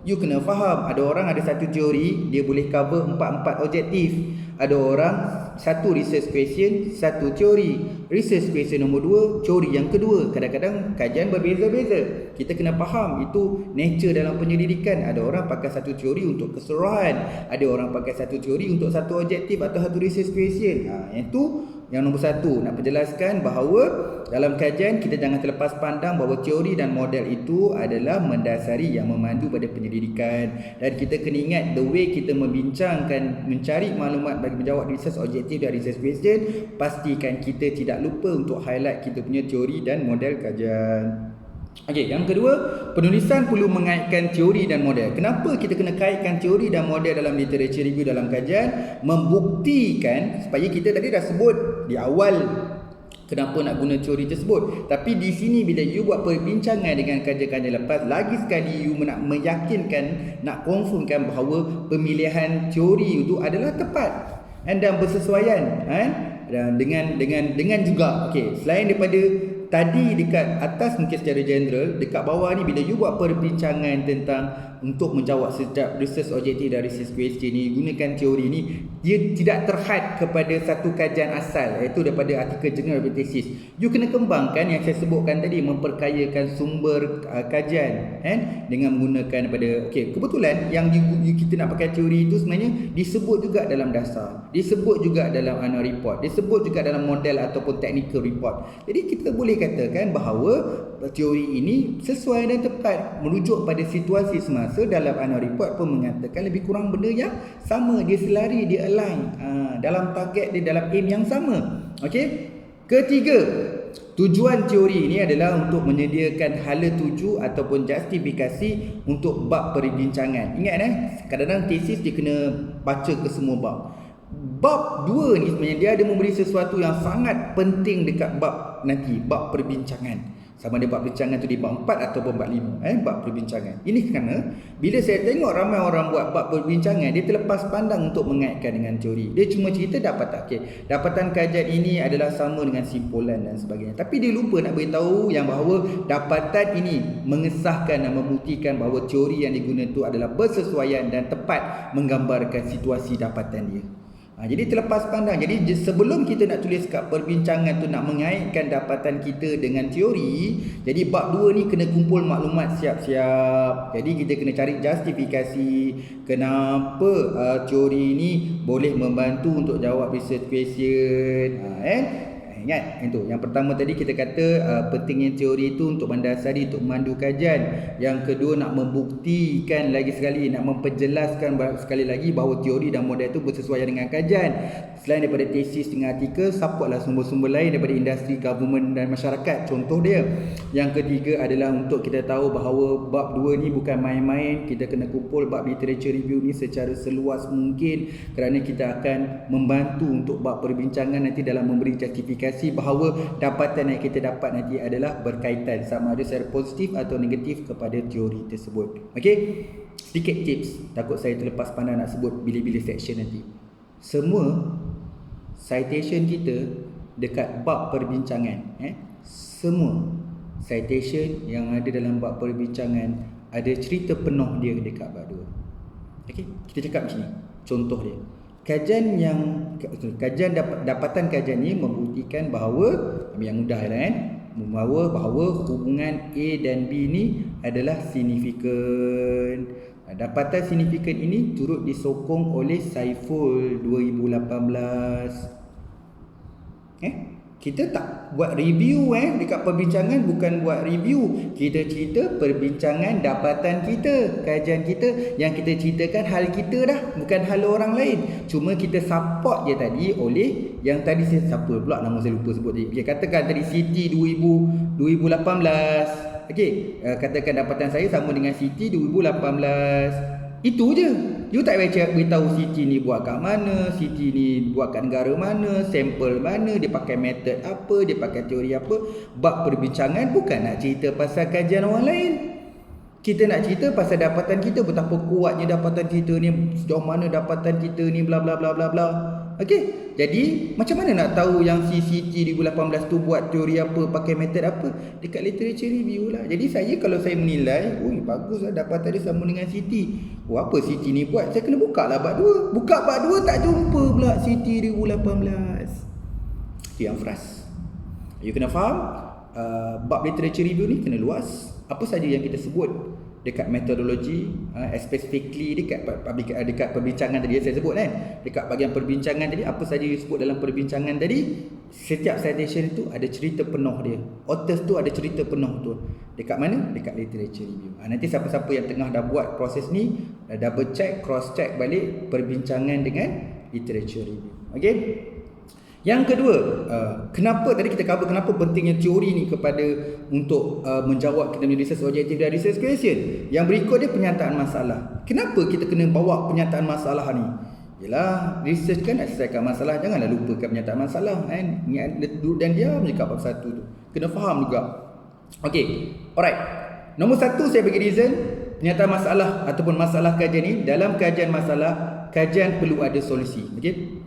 You kena faham, ada orang ada satu teori, dia boleh cover 4 objektif. Ada orang satu research question, satu teori. Research question nombor 2, teori yang kedua. Kadang-kadang kajian berbeza-beza. Kita kena faham itu nature dalam penyelidikan. Ada orang pakai satu teori untuk keseluruhan, ada orang pakai satu teori untuk satu objektif atau satu research question. Itu yang nombor 1, nak penjelaskan bahawa dalam kajian kita jangan terlepas pandang bahawa teori dan model itu adalah mendasari yang memandu pada penyelidikan. Dan kita kena ingat the way kita membincangkan, mencari maklumat bagi menjawab research objektif dan research question, pastikan kita tidak lupa untuk highlight kita punya teori dan model kajian. Okey, yang kedua, penulisan perlu mengaitkan teori dan model. Kenapa kita kena kaitkan teori dan model dalam literature review dalam kajian? Membuktikan, supaya kita tadi dah sebut di awal kenapa nak guna teori tersebut. Tapi di sini bila you buat perbincangan dengan kajian-kajian lepas, lagi sekali you nak meyakinkan, nak confirmkan bahawa pemilihan teori itu adalah tepat dan bersesuaian dan dengan juga selain daripada tadi dekat atas mungkin secara general, dekat bawah ni bila you buat perbincangan tentang untuk menjawab setiap research objektif dan research question ni, gunakan teori ni, dia tidak terhad kepada satu kajian asal, iaitu daripada artikel jurnal atau tesis. You kena kembangkan yang saya sebutkan tadi, memperkayakan sumber kajian dengan menggunakan daripada kebetulan yang kita nak pakai teori itu sebenarnya disebut juga dalam dasar, disebut juga dalam annual report, disebut juga dalam model ataupun technical report. Jadi kita boleh katakan bahawa teori ini sesuai dan tepat, merujuk pada situasi semasa. Dalam annual report pun mengatakan lebih kurang benda yang sama, dia selari, dia align dalam target dia, dalam aim yang sama. Ketiga, tujuan teori ini adalah untuk menyediakan hala tuju ataupun justifikasi untuk bab perbincangan. Ingat kadang-kadang tesis dia kena baca ke semua bab. Bab 2 ni sebenarnya dia ada memberi sesuatu yang sangat penting dekat bab nanti, bab perbincangan. Sama ada bab perbincangan tu di bab 4 ataupun bab 5, bab perbincangan. Ini kerana bila saya tengok ramai orang buat bab perbincangan, dia terlepas pandang untuk mengaitkan dengan teori. Dia cuma cerita dapatan kajian ini adalah sama dengan simpulan dan sebagainya. Tapi dia lupa nak beritahu yang bahawa dapatan ini mengesahkan dan membuktikan bahawa teori yang digunakan itu adalah bersesuaian dan tepat menggambarkan situasi dapatan dia. Jadi terlepas pandang. Jadi sebelum kita nak tulis kat perbincangan tu nak mengaitkan dapatan kita dengan teori, jadi bab 2 ni kena kumpul maklumat siap-siap. Jadi kita kena cari justifikasi kenapa teori ni boleh membantu untuk jawab research question. Ingat itu. Yang pertama tadi kita kata pentingnya teori itu untuk mendasari, untuk memandu kajian. Yang kedua nak membuktikan lagi sekali, nak memperjelaskan sekali lagi bahawa teori dan model itu bersesuaian dengan kajian. Selain daripada tesis dengan artikel, supportlah sumber-sumber lain daripada industri, government dan masyarakat. Contoh dia. Yang ketiga adalah untuk kita tahu bahawa bab 2 ni bukan main-main. Kita kena kumpul bab literature review ni secara seluas mungkin, kerana kita akan membantu untuk bab perbincangan nanti dalam memberi justifikasi bahawa dapatan yang kita dapat nanti adalah berkaitan sama ada secara positif atau negatif kepada teori tersebut. Okey, sedikit tips, takut saya terlepas pandang nak sebut bila-bila section nanti. Semua citation kita dekat bab perbincangan, semua citation yang ada dalam bab perbincangan ada cerita penuh dia dekat bab 2. Okey, kita cakap macam ni. Contoh dia, dapatan kajian ni membuktikan bahawa, yang mudah lah bahawa hubungan A dan B ni adalah signifikan. Dapatan signifikan ini turut disokong oleh Saiful 2018. Kita tak buat review dekat perbincangan, bukan buat review. Kita cerita perbincangan dapatan kita, kajian kita. Yang kita ceritakan hal kita dah, bukan hal orang lain. Cuma kita support je tadi oleh yang tadi siapa pula nama saya lupa sebut tadi. Katakan tadi Siti 2018. Okey, katakan dapatan saya sama dengan Siti 2018. Itu je. You tak beritahu Siti ni buat kat mana, Siti ni buat kat negara mana, sampel mana, dia pakai method apa, dia pakai teori apa. Bab perbincangan bukan nak cerita pasal kajian orang lain. Kita nak cerita pasal dapatan kita, betapa kuatnya dapatan kita ni, sejauh mana dapatan kita ni, bla bla bla bla bla. Okey, jadi macam mana nak tahu yang si Siti 2018 tu buat teori apa, pakai metod apa? Dekat literature review lah. Jadi saya kalau saya menilai, baguslah dapatan dia sama dengan Siti. Apa Siti ni buat? Saya kena buka lah bab 2. Buka bab 2 tak jumpa pula Siti 2018. Itu yang frust. You kena faham, bab literature review ni kena luas. Apa saja yang kita sebut dekat metodologi, specifically dekat perbincangan tadi saya sebut dekat bahagian perbincangan tadi, apa saja yang disebut dalam perbincangan tadi, setiap citation tu ada cerita penuh dia. Authors tu ada cerita penuh tu. Dekat mana? Dekat literature review. Nanti siapa-siapa yang tengah dah buat proses ni, double check, cross check balik perbincangan dengan literature review. Okey? Yang kedua, kenapa tadi kita cover kenapa pentingnya teori ni kepada untuk menjawab kita punya research objektif dan research question. Yang berikut dia penyataan masalah. Kenapa kita kena bawa penyataan masalah ni? Yalah, research kan nak selesaikan masalah, janganlah lupakan penyataan masalah Ingat duduk dan diam je kat bab 1 tu. Kena faham juga. Okey, alright. Nombor 1 saya bagi reason penyataan masalah ataupun masalah kajian ni. Dalam kajian masalah, kajian perlu ada solusi. Okey.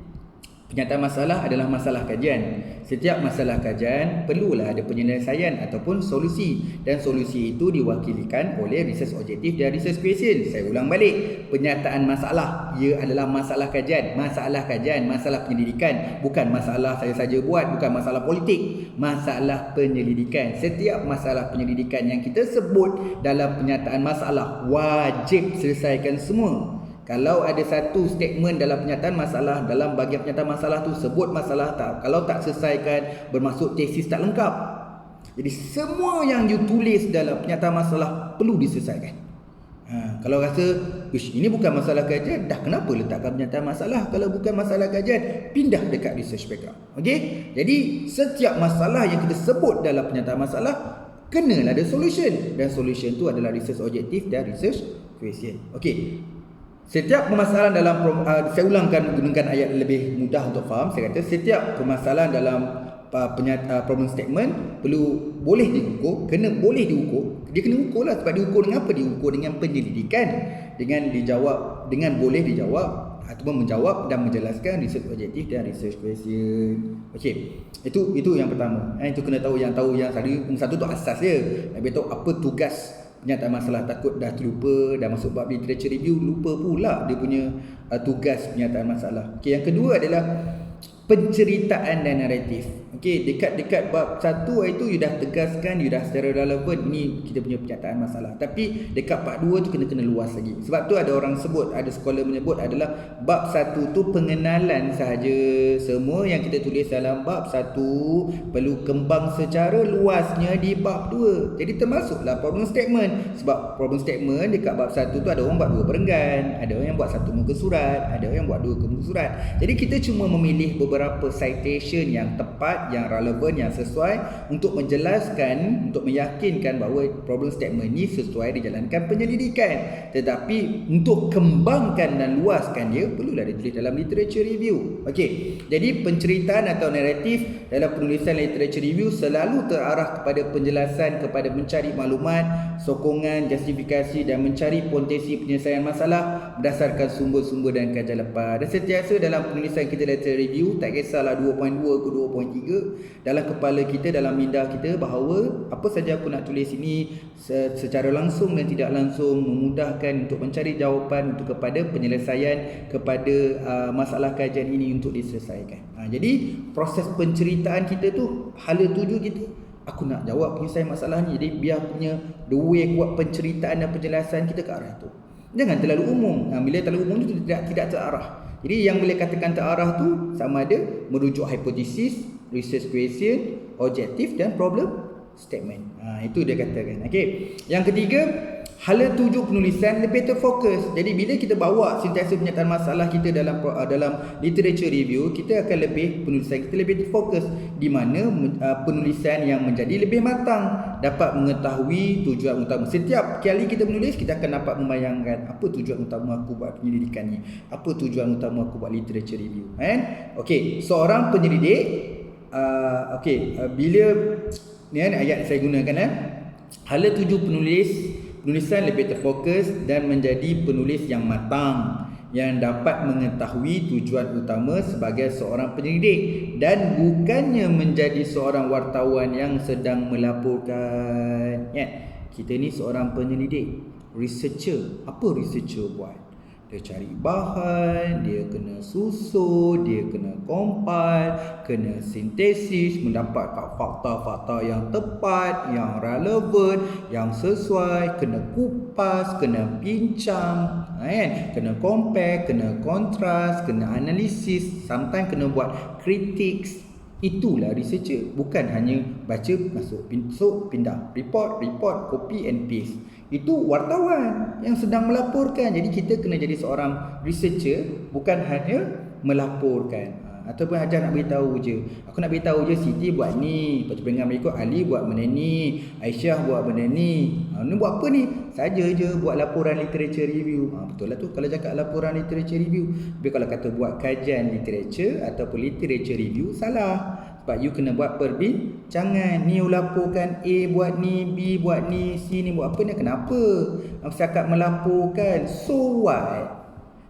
Penyataan masalah adalah masalah kajian. Setiap masalah kajian perlulah ada penyelesaian ataupun solusi, dan solusi itu diwakilkan oleh research objektif dan research question. Saya ulang balik, penyataan masalah ia adalah masalah kajian, masalah penyelidikan, bukan masalah saya saja buat, bukan masalah politik, masalah penyelidikan. Setiap masalah penyelidikan yang kita sebut dalam penyataan masalah wajib selesaikan semua. Kalau ada satu statement dalam penyataan masalah, dalam bahagian penyataan masalah tu sebut masalah tak, kalau tak selesaikan bermaksud tesis tak lengkap. Jadi semua yang you tulis dalam penyataan masalah perlu diselesaikan. Kalau rasa ini bukan masalah kajian, dah kenapa letakkan penyataan masalah? Kalau bukan masalah kajian, pindah dekat research background. Okey? Jadi setiap masalah yang kita sebut dalam penyataan masalah kenalah ada solution, dan solution tu adalah research objektif dan research question. Okey. Setiap permasalahan dalam saya ulangkan gunakan ayat lebih mudah untuk faham. Saya kata setiap permasalahan dalam problem statement boleh diukur, boleh diukur. Dia kena ukur lah, sebab diukur dengan apa? Diukur dengan penyelidikan, dengan dijawab, dengan boleh dijawab ataupun menjawab dan menjelaskan research objektif dan research question. Okey, itu yang pertama. Itu kena tahu yang satu tu asas dia. Nak tahu apa tugas penyataan masalah. Takut dah terlupa, dah masuk bab literature review, lupa pula dia punya tugas penyataan masalah. Okey, yang kedua adalah penceritaan dan naratif. Okey, dekat bab 1 itu you dah tegaskan, you dah secara relevan ni kita punya penyataan masalah. Tapi dekat part 2 tu kena luas lagi. Sebab tu ada orang sebut, ada scholar menyebut adalah bab 1 tu pengenalan sahaja. Semua yang kita tulis dalam bab 1 perlu kembang secara luasnya di bab 2. Jadi termasuklah problem statement. Sebab problem statement dekat bab 1 tu ada orang buat 2 perenggan, ada orang yang buat 1 muka surat, ada orang yang buat 2 muka surat. Jadi kita cuma memilih beberapa citation yang tepat, yang relevan, yang sesuai untuk menjelaskan, untuk meyakinkan bahawa problem statement ni sesuai dijalankan penyelidikan. Tetapi untuk kembangkan dan luaskan dia, perlulah ditulis dalam literature review. Okey, jadi penceritaan atau naratif dalam penulisan literature review selalu terarah kepada penjelasan, kepada mencari maklumat, sokongan, justifikasi dan mencari potensi penyelesaian masalah berdasarkan sumber-sumber dan kajian lepas. Dan sentiasa dalam penulisan kita literature review, tak kisahlah 2.2 ke 2.3, dalam kepala kita, dalam minda kita bahawa apa saja aku nak tulis ini secara langsung dan tidak langsung memudahkan untuk mencari jawapan untuk kepada penyelesaian kepada masalah kajian ini untuk diselesaikan. Jadi proses penceritaan kita tu, hala tuju kita, aku nak jawab penyelesaian masalah ni. Jadi biar punya the way buat penceritaan dan penjelasan kita ke arah tu. Jangan terlalu umum. Bila terlalu umum tu tidak terarah. Jadi yang boleh katakan terarah tu sama ada merujuk hipotesis, research question, objektif dan problem statement. Itu dia katakan. Okey. Yang ketiga, hala tuju penulisan lebih terfokus. Jadi bila kita bawa sintesa penyataan masalah kita dalam literature review, kita akan penulisan kita lebih terfokus, di mana penulisan yang menjadi lebih matang, dapat mengetahui tujuan utama. Setiap kali kita menulis, kita akan dapat membayangkan apa tujuan utama aku buat penyelidikan ni, apa tujuan utama aku buat literature review. Okey, seorang penyelidik bila ni ayat saya gunakan hala tuju penulisan lebih terfokus dan menjadi penulis yang matang, yang dapat mengetahui tujuan utama sebagai seorang penyelidik dan bukannya menjadi seorang wartawan yang sedang melaporkan. Kita ni seorang penyelidik, researcher. Apa researcher buat? Dia cari bahan, dia kena susun, dia kena compile, kena sintesis, mendapatkan fakta-fakta yang tepat, yang relevan, yang sesuai, kena kupas, kena bincang, kena compare, kena kontras, kena analisis, sometimes kena buat critics. Itulah researcher. Bukan hanya baca, masuk, pindah, report, copy and paste. Itu wartawan yang sedang melaporkan. Jadi kita kena jadi seorang researcher, bukan hanya melaporkan. Ataupun Hajar nak beritahu je, aku nak beritahu je Siti buat ni, lepas tu pendengar berikut Ali buat benda ni, Aisyah buat benda ni. Ni buat apa ni? Saja je buat laporan literature review. Betul lah tu kalau cakap laporan literature review. Tapi kalau kata buat kajian literature ataupun literature review, salah. Sebab you kena buat perbincangan. Ni you laporkan A buat ni, B buat ni, C ni buat apa ni, kenapa? Aku cakap melaporkan. So what?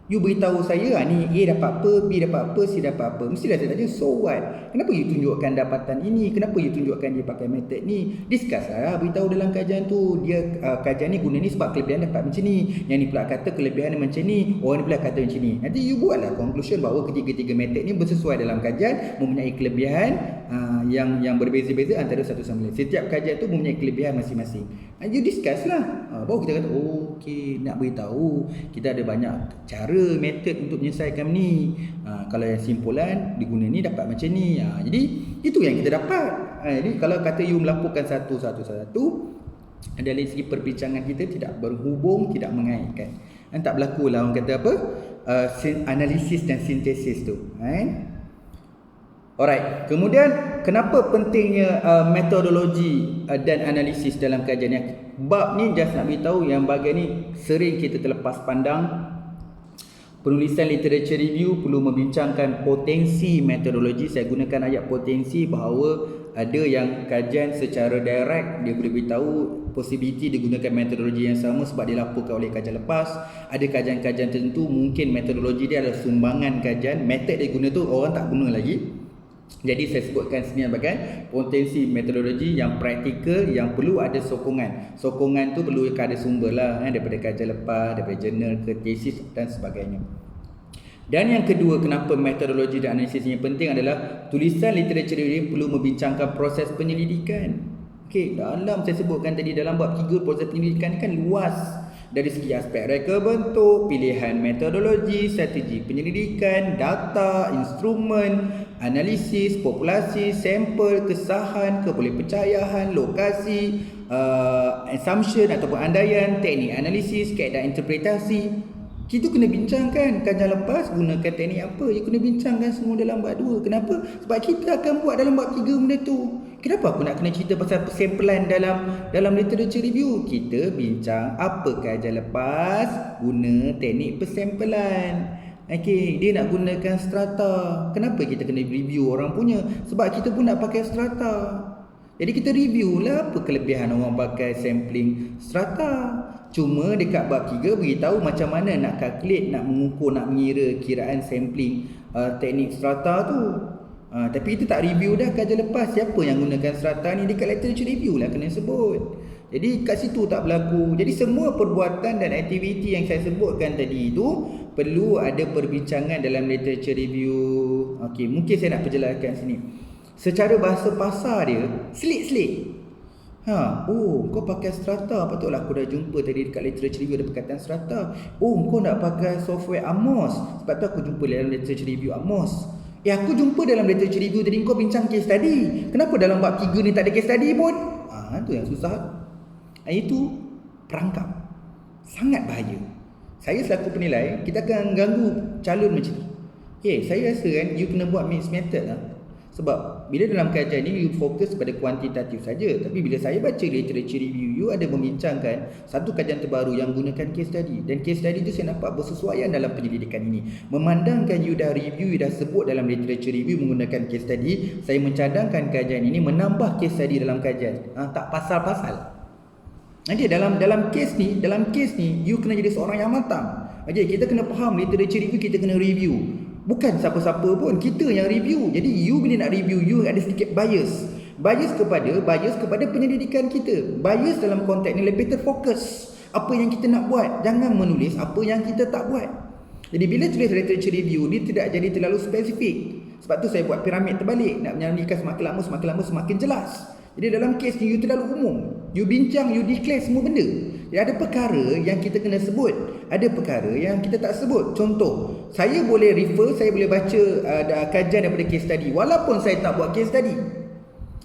You beritahu saya ni A dapat apa, B dapat apa, C dapat apa. Mestilah saya tanya, so what? Kenapa you tunjukkan dapatan ini? Kenapa you tunjukkan dia pakai method ni? Discuss lah, beritahu dalam kajian tu. Dia kajian ni guna ni sebab kelebihan dapat macam ni. Yang ni pula kata kelebihan dia macam ni. Orang ni pula kata macam ni. Nanti you buatlah conclusion bahawa ketiga-tiga method ni bersesuai dalam kajian, mempunyai kelebihan yang berbeza-beza antara satu sama lain. Setiap kajian tu mempunyai kelebihan masing-masing. You discuss lah. Baru kita kata, okey, nak beritahu kita ada banyak cara, metod untuk menyelesaikan ni. Kalau yang simpulan diguna ni dapat macam ni. Jadi itu yang kita dapat. Jadi kalau kata you melaporkan satu dari segi perbincangan kita tidak berhubung, tidak mengaitkan. Tak berlaku lah orang kata apa? Analisis dan sintesis tu. Alright. Kemudian kenapa pentingnya metodologi dan analisis dalam kajian yang bab ni just nak beritahu yang bahagian ni sering kita terlepas pandang. Penulisan literature review perlu membincangkan potensi metodologi. Saya gunakan ayat potensi bahawa ada yang kajian secara direct, dia boleh beritahu possibility dia gunakan metodologi yang sama sebab dilaporkan oleh kajian lepas. Ada kajian-kajian tertentu mungkin metodologi dia adalah sumbangan kajian, metod dia guna tu orang tak guna lagi. Jadi saya sebutkan sini sebagai potensi metodologi yang praktikal, yang perlu ada sokongan. Sokongan tu perlu ada sumber lah, daripada kajian lepas, daripada jurnal ke tesis dan sebagainya. Dan yang kedua, kenapa metodologi dan analisis ini penting adalah tulisan literature review perlu membincangkan proses penyelidikan. Okey, dalam saya sebutkan tadi dalam bab 3 proses penyelidikan ni kan luas. Dari segi aspek reka bentuk, pilihan metodologi, strategi penyelidikan, data, instrumen, analisis, populasi, sampel, kesahan, kebolehpercayaan, lokasi, assumption ataupun andaian, teknik analisis, kaedah interpretasi. Kita kena bincangkan. Kajian lepas gunakan teknik apa, you kena bincangkan semua dalam bab 2. Kenapa? Sebab kita akan buat dalam bab 3 benda tu. Kenapa aku nak kena cerita pasal persamplan dalam literature review? Kita bincang apa kajian lepas guna teknik persamplan. Okey, dia nak gunakan strata. Kenapa kita kena review orang punya? Sebab kita pun nak pakai strata. Jadi kita review lah apa kelebihan orang pakai sampling strata. Cuma dekat bab 3 beritahu macam mana nak calculate, nak mengukur, nak mengira kiraan sampling teknik strata tu. Tapi itu tak review dah kajian lepas. Siapa yang gunakan strata ni dekat literature review lah kena sebut. Jadi kat situ tak berlaku. Jadi semua perbuatan dan aktiviti yang saya sebutkan tadi itu perlu ada perbincangan dalam literature review. Okey, mungkin saya nak perjelaskan sini. Secara bahasa pasar dia selit-selit. Kau pakai strata, patutlah aku dah jumpa tadi dekat literature review ada perkataan strata. Kau nak pakai software Amos, sebab tu aku jumpa dalam literature review Amos. Aku jumpa dalam literature review tadi kau bincang case study. Kenapa dalam bab 3 ni tak ada case study pun? Tu yang susah. Itu perangkap. Sangat bahaya. Saya selaku penilai, kita akan ganggu calon macam ni. Saya rasa kan you kena buat mixed method lah. Sebab bila dalam kajian ni you fokus pada kuantitatif saja, tapi bila saya baca literature review, you ada membincangkan satu kajian terbaru yang gunakan case study. Dan case study tu saya nampak bersesuaian dalam penyelidikan ini. Memandangkan you dah review, you dah sebut dalam literature review menggunakan case study, saya mencadangkan kajian ini menambah case study dalam kajian. Tak pasal-pasal. Nanti dalam case ni you kena jadi seorang yang matang. Kita kena faham literature review, kita kena review. Bukan siapa-siapa pun, kita yang review. Jadi you bila nak review, you ada sedikit bias. Bias kepada penyelidikan kita. Bias dalam konteks ni lebih terfokus apa yang kita nak buat. Jangan menulis apa yang kita tak buat. Jadi bila tulis literature review ni tidak jadi terlalu spesifik. Sebab tu saya buat piramid terbalik. Nak menyelidikan semakin lama semakin jelas. Jadi dalam kes ni you terlalu umum. You bincang, you declare semua benda. Ada perkara yang kita kena sebut, ada perkara yang kita tak sebut. Contoh, saya boleh refer, saya boleh baca kajian daripada case study walaupun saya tak buat case study.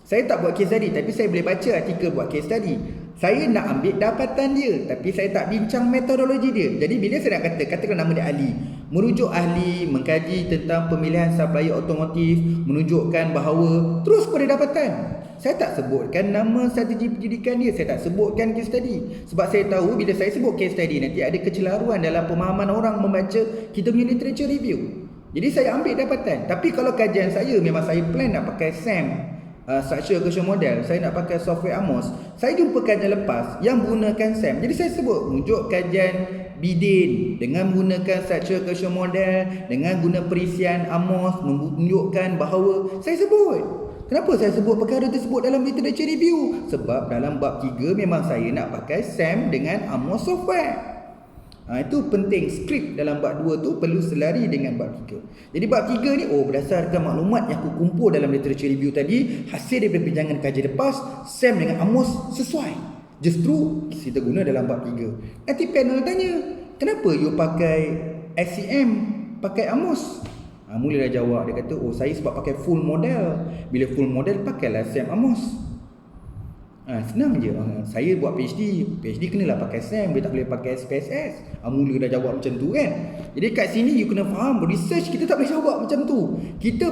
Saya tak buat case study tapi saya boleh baca artikel buat case study. Saya nak ambil dapatan dia tapi saya tak bincang metodologi dia. Jadi bila saya nak katakan nama dia ahli, merujuk ahli, mengkaji tentang pemilihan supplier otomotif, menunjukkan bahawa terus pada dapatan. Saya tak sebutkan nama strategi pendidikan dia, saya tak sebutkan case study. Sebab saya tahu bila saya sebut case study nanti ada kecelaruan dalam pemahaman orang membaca kita punya literature review. Jadi saya ambil dapatan. Tapi kalau kajian saya memang saya plan nak pakai SAM, Structure Question Model, saya nak pakai software Amos. Saya jumpa kajian lepas yang menggunakan SAM. Jadi saya sebut rujuk kajian Bidin dengan menggunakan Structure Question Model, dengan guna perisian Amos, menunjukkan bahawa saya sebut. Kenapa saya sebut perkara tersebut dalam literature review? Sebab dalam bab 3 memang saya nak pakai SAM dengan Amos software. Itu penting. Skrip dalam bab 2 tu perlu selari dengan bab 3. Jadi bab 3 ni berdasarkan maklumat yang aku kumpul dalam literature review tadi, hasil daripada pinjangan kajian lepas, SAM dengan Amos sesuai. Justru kita guna dalam bab 3. Nanti panel tanya, kenapa you pakai SCM, pakai Amos? Mula dah jawab, dia kata saya sebab pakai full model. Bila full model pakailah SAM Amos. Senang je. Saya buat PhD kenalah pakai SAM, dia tak boleh pakai SPSS. Mula dah jawab macam tu kan. Jadi kat sini you kena faham, research kita tak boleh jawab macam tu. Kita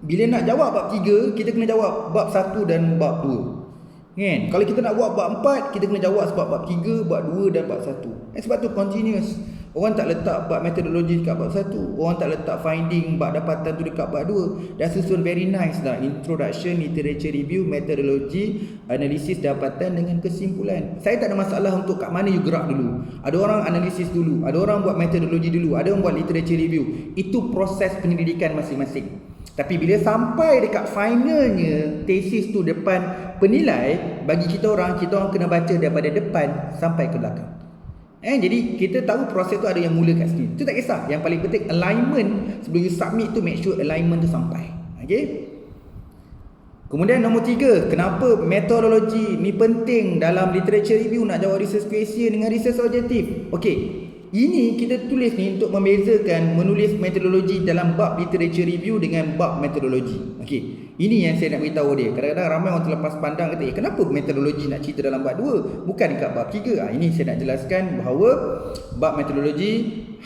bila nak jawab bab 3, kita kena jawab bab 1 dan bab 2. Kan? Kalau kita nak buat bab 4, kita kena jawab sebab bab 3, bab 2 dan bab 1. Sebab tu continuous. Orang tak letak bab metodologi dekat bab 1. Orang tak letak finding bab dapatan tu dekat bab 2. Dah susun very nice dah. Introduction, literature review, methodology, analisis dapatan dengan kesimpulan. Saya tak ada masalah untuk kat mana you gerak dulu. Ada orang analisis dulu, ada orang buat metodologi dulu, ada orang buat literature review. Itu proses penyelidikan masing-masing. Tapi bila sampai dekat finalnya tesis tu depan penilai, bagi kita orang kena baca daripada depan sampai ke belakang. Jadi kita tahu proses tu ada yang mula kat sini. Itu tak kisah. Yang paling penting alignment sebelum you submit tu, make sure alignment tu sampai. Okay. Kemudian nombor 3, kenapa metodologi ni penting dalam literature review nak jawab research question dengan research objektif. Okay. Ini kita tulis ni untuk membezakan menulis metodologi dalam bab literature review dengan bab metodologi. Okey. Ini yang saya nak beritahu dia. Kadang-kadang ramai orang terlepas pandang kata, kenapa metodologi nak cerita dalam bab 2 bukan dekat bab 3? Ini saya nak jelaskan bahawa bab metodologi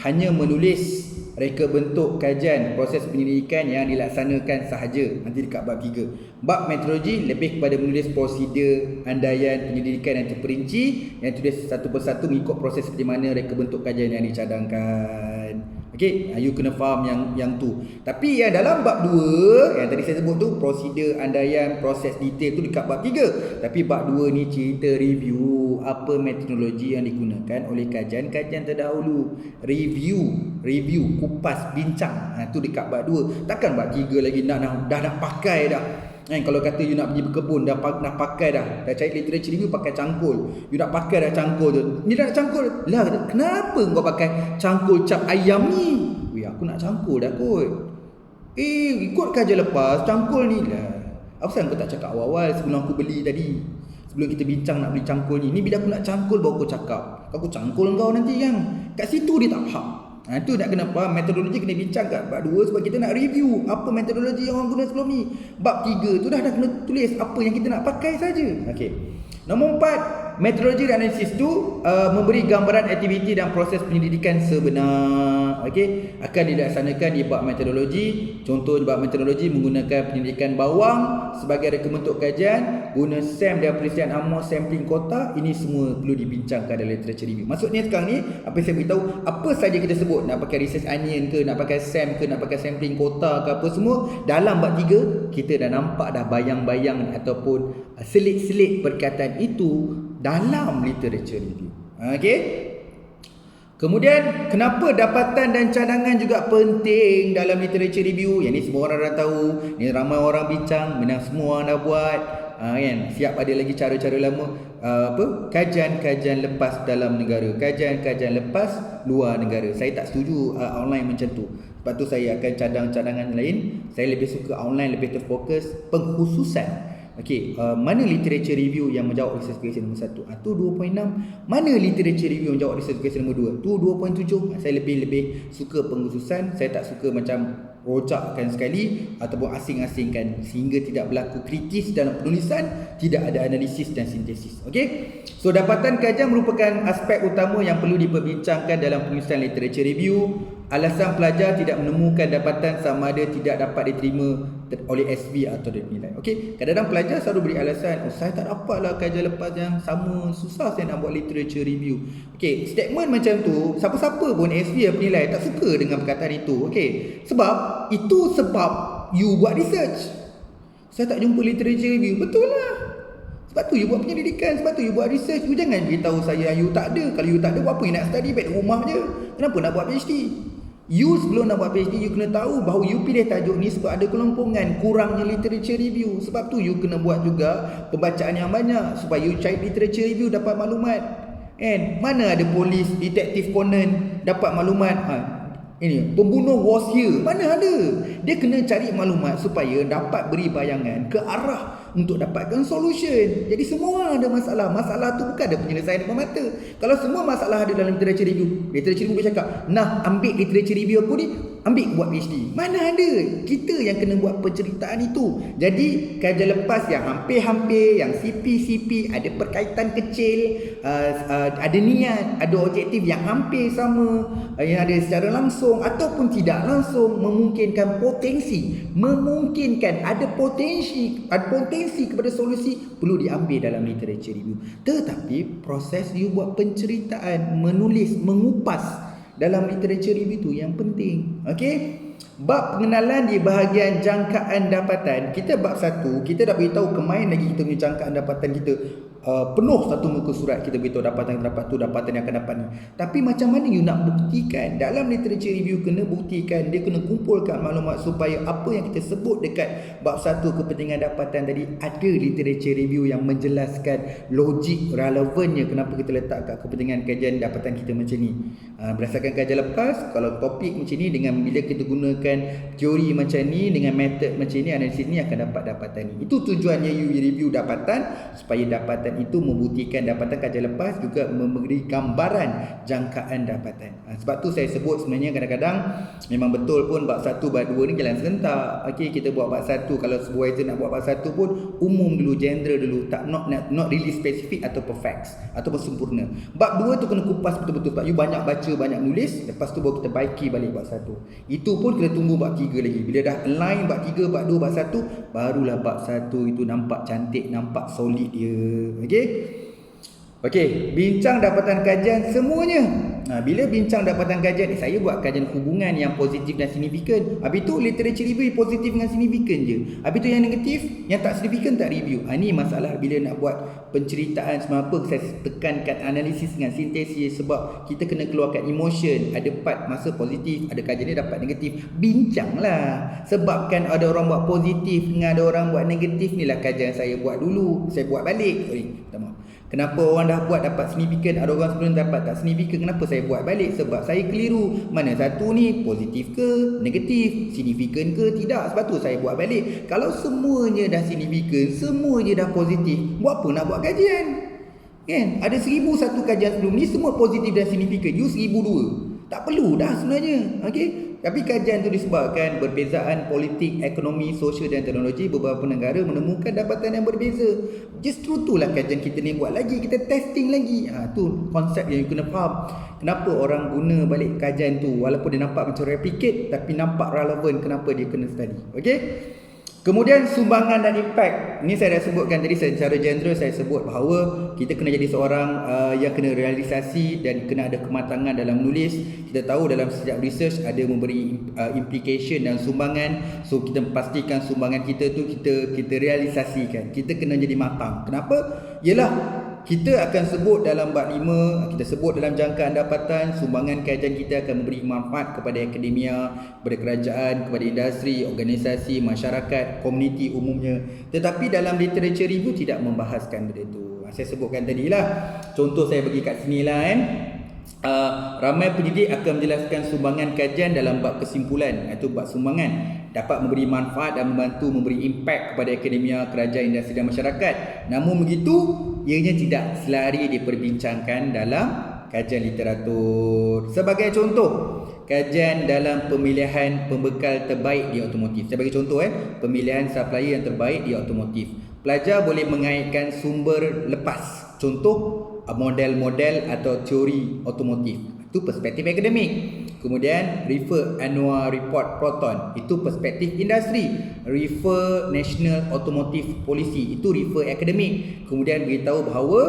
hanya menulis reka bentuk kajian proses penyelidikan yang dilaksanakan sahaja, nanti dekat bab 3. Bab metodologi lebih kepada menulis prosedur, andaian, penyelidikan yang terperinci, yang tulis satu persatu mengikut proses seperti mana reka bentuk kajian yang dicadangkan. Okey, you kena faham yang tu. Tapi yang dalam bab 2 yang tadi saya sebut tu, prosedur, andaian, proses detail tu dekat bab 3. Tapi bab 2 ni cerita review apa metodologi yang digunakan oleh kajian-kajian terdahulu. Review, kupas, bincang. Tu dekat bab 2. Takkan bab 3 lagi dah nak pakai dah. Kalau kata you nak pergi berkebun, dah pakai dah cari literature review pakai cangkul, you nak pakai dah cangkul tu, ni dah nak cangkul lah, kenapa kau pakai cangkul cap ayam ni? Aku nak cangkul dah kot. Ikut kajian lepas cangkul ni lah. Apa sebab kau tak cakap awal-awal sebelum aku beli tadi, sebelum kita bincang nak beli cangkul ni bila aku nak cangkul baru aku cakap. Aku cangkul kau nanti kan. Kat situ dia tak faham. Itu nak kena faham, metodologi kena bincang kat bab 2 sebab kita nak review apa metodologi yang orang guna sebelum ni. Bab 3 tu dah kena tulis apa yang kita nak pakai saja. Okey. Nombor 4, metodologi dan analisis tu memberi gambaran aktiviti dan proses penyelidikan sebenar. Okey, akan dilaksanakan di bab metodologi. Contoh bab metodologi menggunakan penyelidikan bawang sebagai reka bentuk kajian, guna SAM dan perisian amor sampling kotak. Ini semua perlu dibincangkan dalam literature review. Maksudnya sekarang ni apa yang saya beritahu, apa saja kita sebut, nak pakai research onion ke, nak pakai SAM ke, nak pakai sampling kotak ke, apa semua dalam bab 3 kita dah nampak dah bayang-bayang ataupun selit-selit perkataan itu dalam literature review. Okey. Kemudian kenapa dapatan dan cadangan juga penting dalam literature review? Yang ni semua orang dah tahu, ni ramai orang bincang, memang semua orang dah buat. Kan? Siap ada lagi cara-cara lama, kajian-kajian lepas dalam negara, kajian-kajian lepas luar negara. Saya tak setuju online macam tu. Sebab tu saya akan cadang cadangan lain. Saya lebih suka online, lebih terfokus pengkhususan. Okey, mana literature review yang menjawab research question nombor 1? Tu 2.6. Mana literature review yang menjawab research question nombor 2? Tu 2.7. Saya lebih suka pengkhususan. Saya tak suka macam rojakkan sekali ataupun asing-asingkan sehingga tidak berlaku kritis dalam penulisan, tidak ada analisis dan sintesis. Okey. So dapatan kajian merupakan aspek utama yang perlu diperbincangkan dalam penulisan literature review. Alasan pelajar tidak menemukan dapatan sama ada tidak dapat diterima oleh SV atau dinilai. Okey, kadang-kadang pelajar selalu beri alasan, saya tak dapatlah kajian lepas yang sama, susah saya nak buat literature review. Okey, statement macam tu, siapa-siapa pun SV yang penilai tak suka dengan perkataan itu. Okey, sebab you buat research. Saya tak jumpa literature review, betul lah. Sebab tu you buat penyelidikan, sebab tu you buat research. You jangan beritahu saya you tak ada. Kalau you tak ada, buat apa you nak study back rumah je? Kenapa nak buat PhD? You sebelum nak buat PhD, you kena tahu bahawa you pilih tajuk ni sebab ada kelompongan kurangnya literature review. Sebab tu you kena buat juga pembacaan yang banyak supaya you cari literature review dapat maklumat. Mana ada polis, detektif Conan dapat maklumat, ini pembunuh was here, mana ada? Dia kena cari maklumat supaya dapat beri bayangan ke arah untuk dapatkan solution. Jadi semua ada masalah. Masalah tu bukan ada penyelesaian depan mata. Kalau semua masalah ada dalam literature review, literature review boleh cakap, nah ambil literature review aku ni, ambil buat PhD. Mana ada? Kita yang kena buat penceritaan itu. Jadi kajian lepas yang hampir-hampir, yang CP ada perkaitan kecil, ada niat, ada objektif yang hampir sama, yang ada secara langsung ataupun tidak langsung, memungkinkan ada potensi kepada solusi perlu diambil dalam literature review. Tetapi proses you buat penceritaan, menulis, mengupas dalam literature review tu yang penting. Okey. Bab pengenalan di bahagian jangkaan dapatan, kita bab 1 kita dah beritahu kemain lagi kita punya jangkaan dapatan kita penuh satu muka surat, kita beritahu dapatan yang dapat tu, dapatan yang akan dapat ni. Tapi macam mana you nak buktikan? Dalam literature review kena buktikan, dia kena kumpulkan maklumat supaya apa yang kita sebut dekat bab 1 kepentingan dapatan tadi ada literature review yang menjelaskan logik relevannya kenapa kita letak kat kepentingan kajian dapatan kita macam ni. Berdasarkan kajian lepas, kalau topik macam ni dengan bila kita gunakan teori macam ni dengan metod macam ni, analisis ni akan dapat dapatan ni. Itu tujuannya you review dapatan, supaya dapatan itu membuktikan dapatan kajian lepas juga memberi gambaran jangkaan dapatan. Sebab tu saya sebut sebenarnya kadang-kadang memang betul pun bab 1 bab 2 ni jalan serentak. Okey, kita buat bab 1, kalau supervisor nak buat bab 1 pun umum dulu, general dulu, tak not really specific atau perfect ataupun sempurna. Bab 2 tu kena kupas betul-betul sebab you banyak baca, banyak nulis, lepas tu baru kita baiki balik bab 1. Itu pun kita tunggu bab 3 lagi. Bila dah align bab 3, bab 2, bab 1, barulah bab 1 itu nampak cantik, nampak solid dia. Okey, bincang dapatan kajian semuanya. Bila bincang dapatan kajian ni, saya buat kajian hubungan yang positif dan signifikan. Habis tu literature review positif dengan signifikan je. Habis tu yang negatif, yang tak signifikan tak review. Ni masalah bila nak buat penceritaan semua apa, saya tekankan analisis dengan sintesis, sebab kita kena keluarkan emotion. Ada part masa positif, ada kajian ni dapat negatif. Bincanglah. Sebabkan ada orang buat positif dengan ada orang buat negatif, ni lah kajian saya buat dulu. Saya buat balik. Kenapa orang dah buat dapat signifikan, ada orang sebelum dapat tak signifikan, kenapa saya buat balik? Sebab saya keliru. Mana satu ni positif ke negatif, signifikan ke tidak. Sebab tu saya buat balik. Kalau semuanya dah signifikan, semuanya dah positif, buat apa nak buat kajian? Kan? Ada 1001 kajian sebelum ni semua positif dan signifikan. You 1002. Tak perlu dah sebenarnya. Okey. Tapi kajian tu disebabkan perbezaan politik, ekonomi, sosial dan teknologi beberapa negara menemukan dapatan yang berbeza. Justru itulah kajian kita ni buat lagi, kita testing lagi. Tu konsep yang you kena faham. Kenapa orang guna balik kajian tu walaupun dia nampak macam replicate tapi nampak relevan, kenapa dia kena study. Okey? Kemudian sumbangan dan impact. Ini saya dah sebutkan tadi secara general, saya sebut bahawa kita kena jadi seorang yang kena realisasi dan kena ada kematangan dalam menulis. Kita tahu dalam setiap research ada memberi implication dan sumbangan. So kita pastikan sumbangan kita tu kita realisasikan. Kita kena jadi matang. Kenapa? Yalah, kita akan sebut dalam bab 5, kita sebut dalam jangkaan dapatan, sumbangan kajian kita akan memberi manfaat kepada akademia, kepada kerajaan, kepada industri, organisasi, masyarakat, komuniti umumnya. Tetapi dalam literature review tidak membahaskan benda itu. Saya sebutkan tadilah, contoh saya bagi kat sini lah kan. Ramai pendidik akan menjelaskan sumbangan kajian dalam bab kesimpulan, iaitu bab sumbangan dapat memberi manfaat dan membantu memberi impak kepada akademia, kerajaan, industri dan masyarakat. Namun begitu, ianya tidak selari diperbincangkan dalam kajian literatur. Sebagai contoh, kajian dalam pemilihan pembekal terbaik di otomotif. Saya bagi contoh pemilihan supplier yang terbaik di otomotif. Pelajar boleh mengaitkan sumber lepas. Contoh, model-model atau teori otomotif. Itu perspektif akademik. Kemudian refer annual report Proton, itu perspektif industri. Refer National Automotive Policy, itu refer akademik. Kemudian beritahu bahawa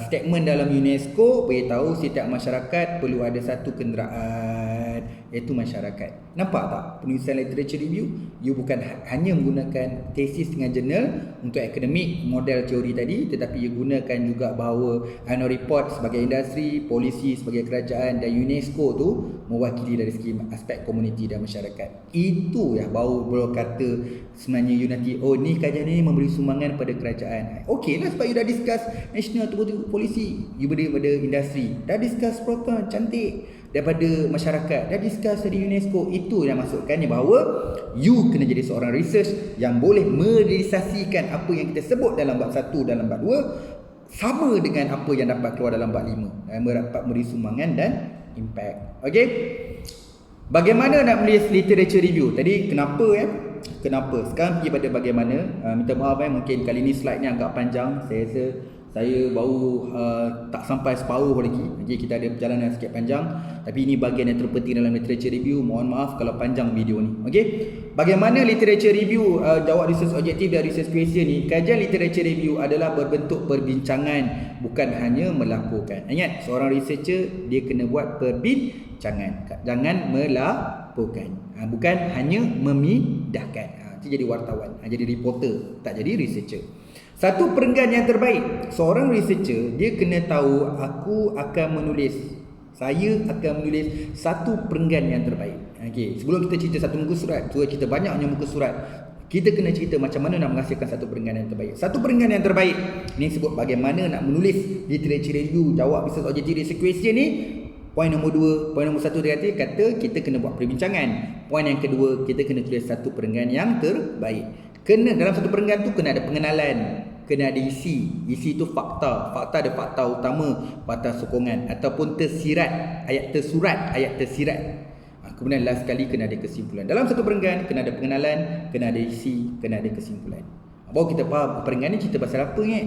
statement dalam UNESCO beritahu setiap masyarakat perlu ada satu kenderaan, iaitu masyarakat. Nampak tak penulisan literature review? You bukan hanya menggunakan tesis dengan jurnal untuk akademik model teori tadi, tetapi you gunakan juga bahawa annual report sebagai industri, polisi sebagai kerajaan dan UNESCO tu mewakili dari segi aspek komuniti dan masyarakat. Itu yang baru kata sebenarnya you nanti, oh ni kajian ni memberi sumbangan pada kerajaan. Okey lah, sebab you dah discuss national polisi, you daripada industri, dah discuss Proton, cantik, daripada masyarakat, dah discuss dari UNESCO. Itu yang maksudkannya bahawa you kena jadi seorang research yang boleh merealisasikan apa yang kita sebut dalam bab 1, dalam bab 2 sama dengan apa yang dapat keluar dalam bab 5, dapat memberi sumbangan dan impact. Okey, bagaimana nak menulis literature review? Tadi kenapa Kenapa? Sekarang pergi pada bagaimana. Minta maaf mungkin kali ni slide ni agak panjang. Saya rasa Saya baru tak sampai separuh lagi. Okay, kita ada perjalanan sikit panjang. Tapi ini bahagian yang terpenting dalam literature review. Mohon maaf kalau panjang video ni. Okay. Bagaimana literature review jawab research objektif dan research question ni? Kajian literature review adalah berbentuk perbincangan, bukan hanya melaporkan. Ingat, seorang researcher dia kena buat perbincangan. Jangan melaporkan. Bukan hanya memindahkan. Itu jadi wartawan, jadi reporter, tak jadi researcher. Satu perenggan yang terbaik. Seorang researcher dia kena tahu saya akan menulis satu perenggan yang terbaik. Okey, sebelum kita cerita satu muka surat, kita banyaknya muka surat. Kita kena cerita macam mana nak menghasilkan satu perenggan yang terbaik. Satu perenggan yang terbaik ni sebut bagaimana nak menulis literature review, jawab research objective research question ni. Poin nombor 2, poin nombor 1 dia kata kita kena buat perbincangan. Poin yang kedua, kita kena tulis satu perenggan yang terbaik. Kena dalam satu perenggan tu kena ada pengenalan, kena ada isi. Isi itu fakta. Fakta ada fakta utama, fakta sokongan ataupun tersirat, ayat tersirat. Kemudian last sekali kena ada kesimpulan. Dalam satu perenggan kena ada pengenalan, kena ada isi, kena ada kesimpulan. Baru kita faham perenggan ni cerita pasal apa ni.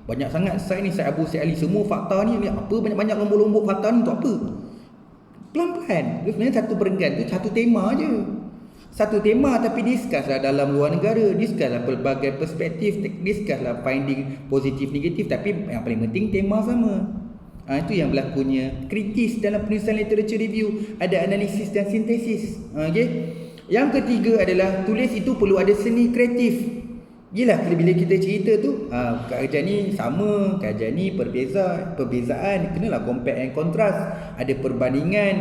Banyak sangat Syed Abu Syed Ali, semua fakta ni apa, banyak-banyak lombok-lombok fakta ni untuk apa? Pelan-pelan. Sebenarnya satu perenggan tu satu tema je. Satu tema tapi discuss lah dalam luar negara, discuss lah pelbagai perspektif, discuss lah finding positif negatif, tapi yang paling penting tema sama. Itu yang berlakunya kritis dalam penulisan literature review, ada analisis dan sintesis. Okey. Yang ketiga adalah tulis itu perlu ada seni kreatif. Yelah, bila kita cerita tu kajian ni sama, kajian ni perbezaan, kenalah compare and contrast, ada perbandingan,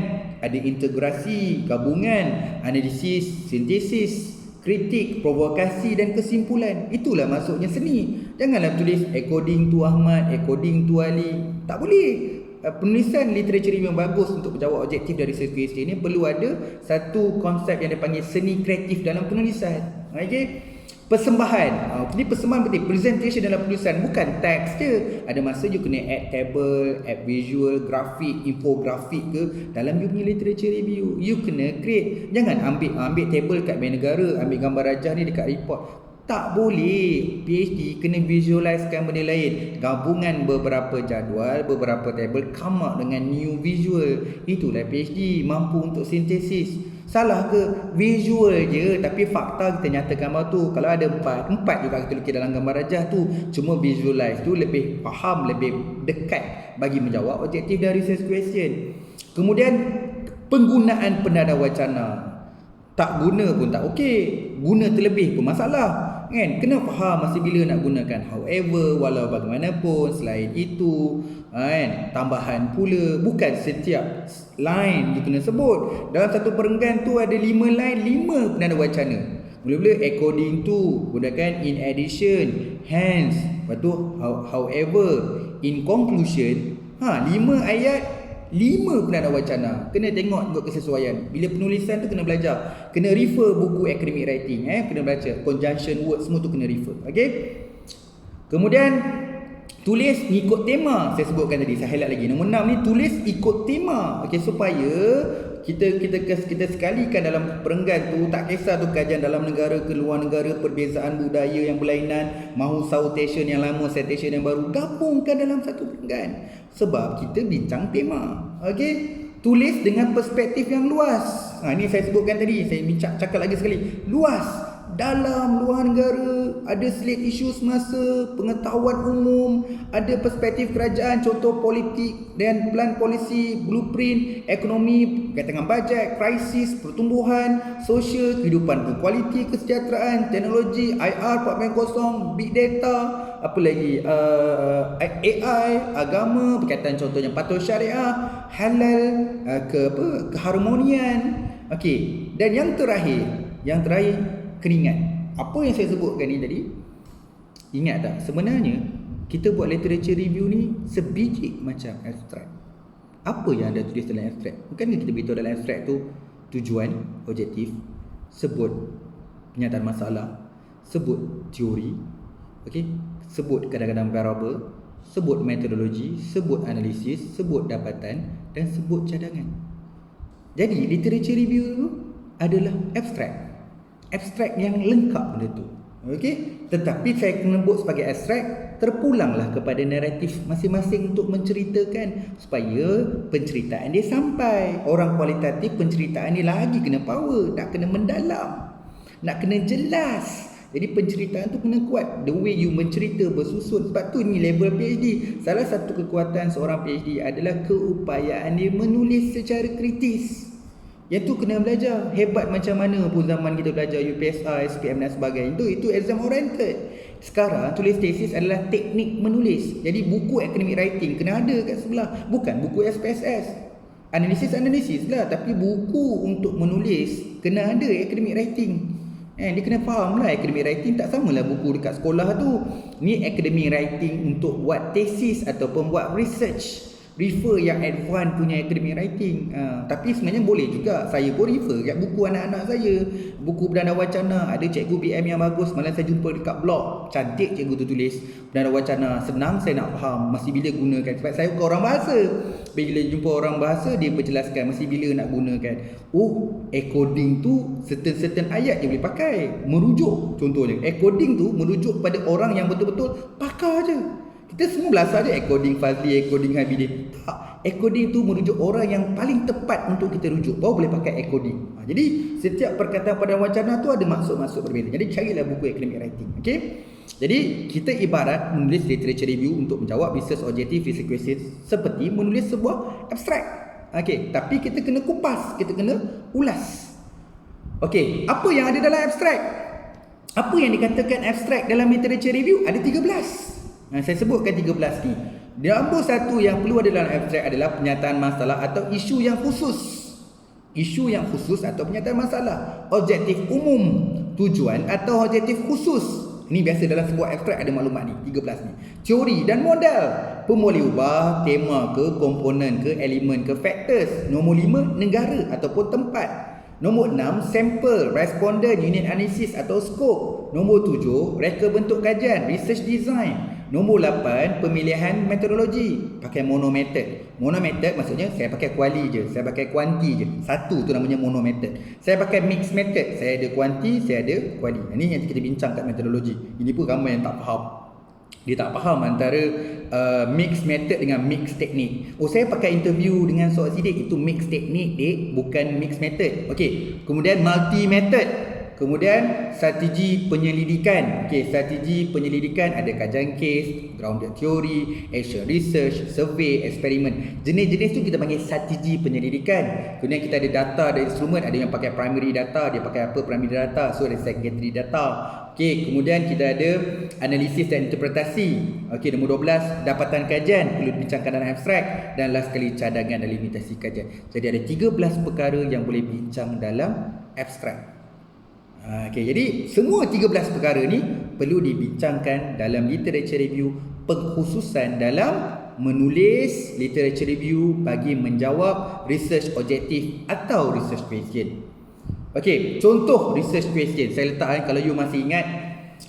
ada integrasi, gabungan, analisis, sintesis, kritik, provokasi dan kesimpulan. Itulah maksudnya seni. Janganlah tulis according to Ahmad, according to Ali. Tak boleh. Penulisan literature yang bagus untuk menjawab objektif dari research question ni perlu ada satu konsep yang dipanggil seni kreatif dalam penulisan. Okey. Persembahan. Ini persembahan penting. Presentation dalam penulisan bukan teks je. Ada masa you kena add table, add visual, grafik, infografik ke dalam you punya literature review. You kena create. Jangan ambil table kat Bank Negara, ambil gambar rajah ni dekat report. Tak boleh. PhD kena visualisekan benda lain. Gabungan beberapa jadual, beberapa table, come out dengan new visual. Itulah PhD, mampu untuk sintesis. Salah ke? Visual je tapi fakta kita nyatakan gambar tu. Kalau ada empat juga kita lukis dalam gambar rajah tu, cuma visualize tu lebih faham, lebih dekat bagi menjawab objektif dari research question. Kemudian penggunaan penada wacana. Tak guna pun tak okey, guna terlebih pun masalah. Kan? Kena faham masa bila nak gunakan. However, walau bagaimanapun, selain itu, kan, tambahan pula, bukan setiap line you kena sebut. Dalam satu perenggan tu ada 5 line, 5 penanda wacana. Mula-mula according to, gunakan in addition, hence, lepas tu however, in conclusion. 5 ayat, 5 penanda wacana. Kena tengok kesesuaian. Bila penulisan tu kena belajar, kena refer buku academic writing, kena baca conjunction word, semua tu kena refer. Okey. Kemudian tulis ikut tema. Saya sebutkan tadi, saya highlight lagi. Nombor 6 ni tulis ikut tema. Okey, supaya kita sekalikan dalam perenggan tu, tak kisah tu kajian dalam negara ke luar negara, perbezaan budaya yang berlainan, mahu citation yang lama, citation yang baru, gabungkan dalam satu perenggan. Sebab kita bincang tema. Okey, tulis dengan perspektif yang luas. Ini saya sebutkan tadi, saya cakap lagi sekali. Luas. Dalam luar negara, ada slate isu semasa, pengetahuan umum, ada perspektif kerajaan, contoh politik dan plan polisi, blueprint, ekonomi, berkaitan dengan bajet, krisis, pertumbuhan, sosial, kehidupan berkualiti, kesejahteraan, teknologi, IR 4.0, big data, apa lagi, AI, agama, berkaitan contohnya patuh syariah, halal, keharmonian. Okey, dan yang terakhir keringat. Apa yang saya sebutkan ni tadi, ingat tak? Sebenarnya kita buat literature review ni sebiji macam abstract. Apa yang anda tulis dalam abstract? Bukan kita beritahu dalam abstract tu tujuan, objektif, sebut penyataan masalah, sebut teori, okey, sebut kadang-kadang variable, sebut metodologi, sebut analisis, sebut dapatan dan sebut cadangan. Jadi literature review tu adalah abstract yang lengkap benda tu. Okey, tetapi saya sebut sebagai abstrak, terpulanglah kepada naratif masing-masing untuk menceritakan supaya penceritaan dia sampai. Orang kualitatif penceritaan dia lagi kena power, nak kena mendalam, nak kena jelas. Jadi penceritaan tu kena kuat. The way you mencerita bersusun. Sebab tu ni level PhD. Salah satu kekuatan seorang PhD adalah keupayaan dia menulis secara kritis. Yang tu kena belajar. Hebat macam mana pun zaman kita belajar UPSR, SPM dan sebagainya. Itu exam oriented. Sekarang tulis tesis adalah teknik menulis. Jadi buku academic writing kena ada kat sebelah. Bukan buku SPSS. Analisis lah. Tapi buku untuk menulis kena ada academic writing. Dia kena faham lah academic writing tak samalah buku dekat sekolah tu. Ni academic writing untuk buat tesis ataupun buat research. Refer yang advance punya academic writing. Tapi sebenarnya boleh juga. Saya pun refer kat buku anak-anak saya. Buku Perdana Wacana. Ada cikgu BM yang bagus. Malah saya jumpa dekat blog. Cantik cikgu tu tulis. Perdana Wacana. Senang saya nak faham. Masih bila gunakan. Sebab saya bukan orang bahasa. Bila jumpa orang bahasa, dia berjelaskan masih bila nak gunakan. Oh, encoding tu certain ayat je boleh pakai. Merujuk contohnya. Encoding tu merujuk pada orang yang betul-betul pakar je. Kita semua belajar je encoding Fazli, encoding Habibie. Tak, encoding tu merujuk orang yang paling tepat untuk kita rujuk. Baru boleh pakai encoding. Jadi setiap perkataan pada wacana tu ada maksud-maksud berbeza. Jadi carilah buku academic writing. Okey. Jadi kita ibarat menulis literature review untuk menjawab research objective research questions seperti menulis sebuah abstract. Okey, tapi kita kena kupas, kita kena ulas. Okey, apa yang ada dalam abstract? Apa yang dikatakan abstract dalam literature review? Ada 13. Saya sebutkan 13 ni. Nombor satu yang perlu ada dalam abstrak adalah pernyataan masalah atau isu yang khusus. Isu yang khusus atau pernyataan masalah. Objektif umum, tujuan atau objektif khusus. Ini biasa dalam sebuah abstrak ada maklumat ni, 13 ni. Teori dan modal. Boleh ubah tema ke, komponen ke, elemen ke, factors. Nombor 5, negara ataupun tempat. Nombor 6, sampel, responden, unit analisis atau scope. Nombor 7, reka bentuk kajian, research design. Nombor 8, pemilihan metodologi. Pakai monomethod. Monomethod maksudnya saya pakai kuali je, saya pakai kuanti je. Satu tu namanya monomethod. Saya pakai mixed method. Saya ada kuanti, saya ada kuali. Ini yang kita bincang kat metodologi. Ini pun ramai yang tak faham. Dia tak faham antara mixed method dengan mixed teknik. Oh, saya pakai interview dengan soal sidik, itu mixed teknik, dek, bukan mixed method. Okey. Kemudian multi method. Kemudian strategi penyelidikan. Okey, strategi penyelidikan ada kajian case, grounded theory, action research, survey, eksperimen. Jenis-jenis tu kita panggil strategi penyelidikan. Kemudian kita ada data, ada instrumen, ada yang pakai primary data, dia pakai apa primary data, so ada secondary data. Okey, kemudian kita ada analisis dan interpretasi. Okey, nombor 12, dapatan kajian perlu dibincangkan dalam abstrak, dan last sekali cadangan dan limitasi kajian. Jadi ada 13 perkara yang boleh bincang dalam abstrak. Okey, jadi semua 13 perkara ni perlu dibincangkan dalam literature review, pengkhususan dalam menulis literature review bagi menjawab research objektif atau research question. Okey, contoh research question saya letak kalau you masih ingat,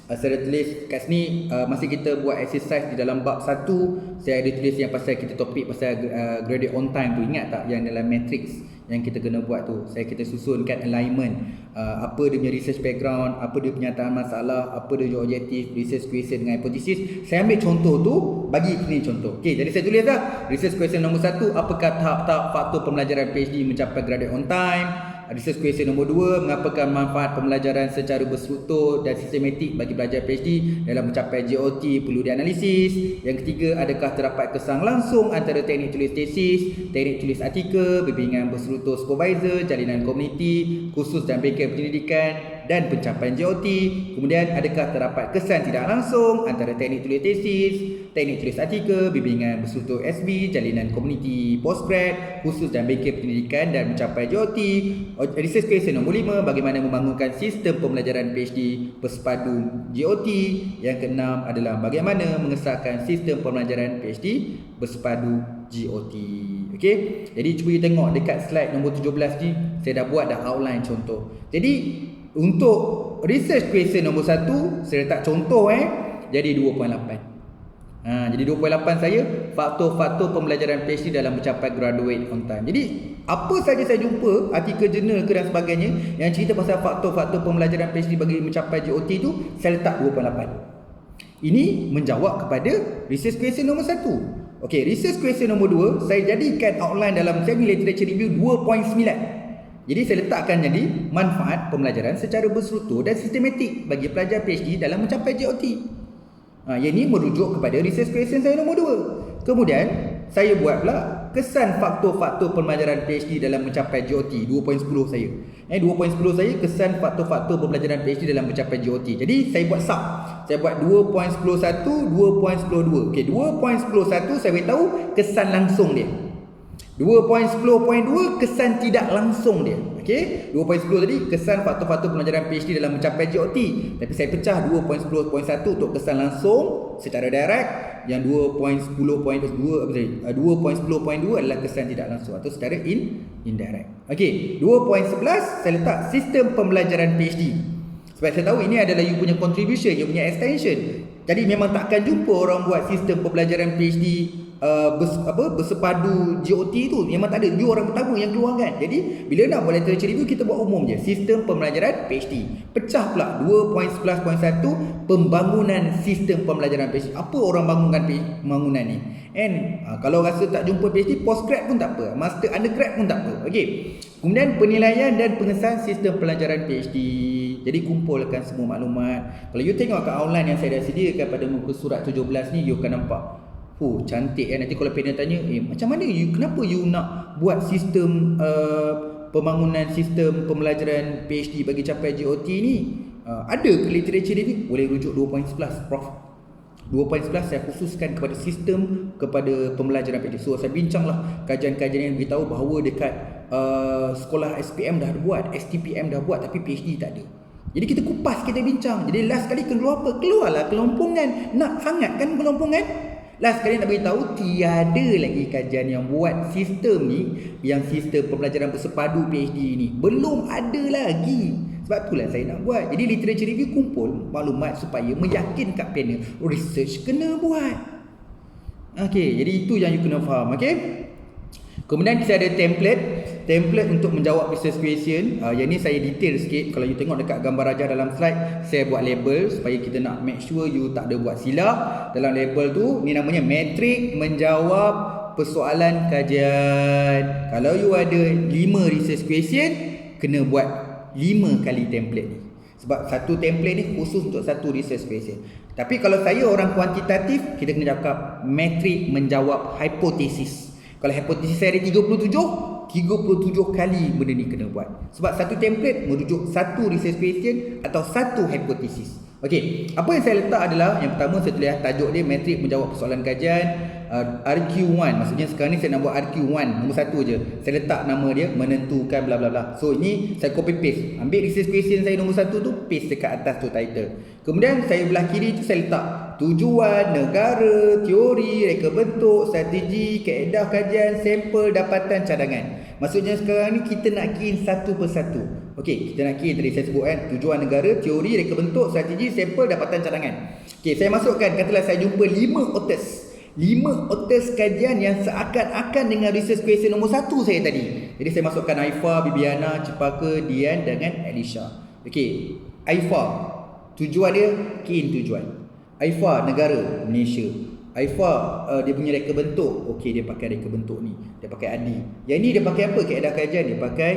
saya ada tulis kat sini masa kita buat exercise di dalam bab 1, saya ada tulis yang pasal kita topik pasal gradient on time tu, ingat tak yang dalam matrix yang kita kena buat tu. Kita susunkan alignment, apa dia punya research background, apa dia pernyataan masalah, apa dia punya objektif, research question dengan hypothesis. Saya ambil contoh tu, bagi ni contoh. Okey, jadi saya tulis dah research question nombor 1, apakah tahap-tahap faktor pembelajaran PhD mencapai gradient on time. Research question nombor 2, mengapakah manfaat pembelajaran secara berstruktur dan sistematik bagi pelajar PhD dalam mencapai GOT perlu dianalisis. Yang ketiga, adakah terdapat kesan langsung antara teknik tulis tesis, teknik tulis artikel, bimbingan berstruktur supervisor, jalinan komuniti, khusus dan bengkel penyelidikan dan pencapaian GOT. Kemudian, adakah terdapat kesan tidak langsung antara teknik tulis tesis, teknik tulis artikel, bimbingan berstruktur SB, jalinan komuniti postgrad, khusus dan bengkel pendidikan dan mencapai GOT. Research question nombor 5, bagaimana membangunkan sistem pembelajaran PhD bersepadu GOT. Yang keenam adalah bagaimana mengesahkan sistem pembelajaran PhD bersepadu GOT. Okey, jadi cuba you tengok dekat slide nombor 17 ni, saya dah buat dah outline contoh. Jadi untuk research question nombor 1, saya letak contoh jadi 2.8. Jadi 2.8 saya faktor-faktor pembelajaran PhD dalam mencapai graduate on time. Jadi apa saja saya jumpa artikel jurnal ke dan sebagainya yang cerita pasal faktor-faktor pembelajaran PhD bagi mencapai GOT tu, saya letak 2.8. Ini menjawab kepada research question nombor 1. Okey, research question nombor 2 saya jadikan outline dalam semi literature review 2.9. Jadi saya letakkan jadi manfaat pembelajaran secara berstruktur dan sistematik bagi pelajar PhD dalam mencapai GOT. Yang ini merujuk kepada research question saya nombor 2. Kemudian saya buat pula kesan faktor-faktor pembelajaran PhD dalam mencapai GOT 2.10 saya. 2.10 saya kesan faktor-faktor pembelajaran PhD dalam mencapai GOT. Jadi saya buat sub. Saya buat 2.11, 2.12. Okey, 2.11 saya beritahu kesan langsung dia. 2.10.2 kesan tidak langsung dia. Okey, 2.10 tadi kesan faktor-faktor pembelajaran PhD dalam mencapai GOT. Tapi saya pecah 2.10.1 untuk kesan langsung secara direct, yang 2.10.2 adalah kesan tidak langsung atau secara indirect. Okey, 2.11 saya letak sistem pembelajaran PhD. Sebab saya tahu ini adalah you punya contribution, you punya extension. Jadi memang takkan jumpa orang buat sistem pembelajaran PhD bersepadu GOT tu. Memang tak ada. You orang pertama yang keluarkan. Jadi bila nak buat literature review, kita buat umum je, sistem pembelajaran PhD. Pecah pula 2.11.1 pembangunan sistem pembelajaran PhD. Apa orang bangunkan pembangunan ni? Kalau rasa tak jumpa PhD, postgrad pun tak apa, master undergrad pun tak apa. Okey. Kemudian penilaian dan pengesahan sistem pelajaran PhD. Jadi kumpulkan semua maklumat. Kalau you tengok kat outline yang saya dah sediakan pada muka surat 17 ni, you akan nampak cantik kan. Nanti kalau panel tanya, macam mana you, kenapa you nak buat sistem pembangunan sistem pembelajaran PhD bagi capai GOT ni? Ada ke literature review? Boleh rujuk 2.11 Prof. 2.11 saya khususkan kepada sistem, kepada pembelajaran PhD. So saya bincanglah kajian-kajian yang beritahu bahawa dekat sekolah SPM dah buat, STPM dah buat, tapi PhD tak ada. Jadi kita kupas, kita bincang. Jadi last kali keluar apa? Keluarlah kelompongan. Nak sangat kan kelompongan? Last kali nak beritahu, tiada lagi kajian yang buat sistem ni, yang sistem pembelajaran bersepadu PhD ni. Belum ada lagi. Sebab itulah saya nak buat. Jadi literature review kumpul maklumat supaya meyakinkan panel research kena buat. Okey, jadi itu yang you kena faham. Okey. Kemudian kita ada template untuk menjawab research question. Yang ni saya detail sikit. Kalau you tengok dekat gambar rajah dalam slide, saya buat label supaya kita nak make sure you tak ada buat silap. Dalam label tu, ni namanya metrik menjawab persoalan kajian. Kalau you ada 5 research question, kena buat 5 kali template ni. Sebab satu template ni khusus untuk satu research question. Tapi kalau saya orang kuantitatif, kita kena cakap metrik menjawab hipotesis. Kalau hipotesis saya ada 37 kali benda ni kena buat. Sebab satu template merujuk satu research question atau satu hipotesis. Okey, apa yang saya letak adalah, yang pertama saya tulis tajuk dia metrik menjawab persoalan kajian, RQ1. Maksudnya sekarang ni saya nak buat RQ1 nombor 1 je. Saya letak nama dia menentukan bla bla bla. So ini saya copy paste. Ambil research question saya nombor 1 tu, paste dekat atas tu title. Kemudian saya belah kiri tu saya letak tujuan, negara, teori, reka bentuk, strategi, kaedah kajian, sampel, dapatan, cadangan. Maksudnya sekarang ni kita nak key in satu persatu. Okey, kita nak key in, tadi saya sebut kan, tujuan negara, teori, reka bentuk, strategi, sampel, dapatan, cadangan. Okey, saya masukkan, katalah saya jumpa 5 authors kajian yang seakan-akan dengan research question nombor 1 saya tadi. Jadi saya masukkan Aifa, Bibiana, Cepaka, Dian dengan Alicia. Okey, Aifa, tujuan dia, key in tujuan. Aifa, negara, Malaysia. Aifa, dia punya reka bentuk. Okey, dia pakai reka bentuk ni. Dia pakai ADI. Yang ni dia pakai apa? Kaedah kajian, dia pakai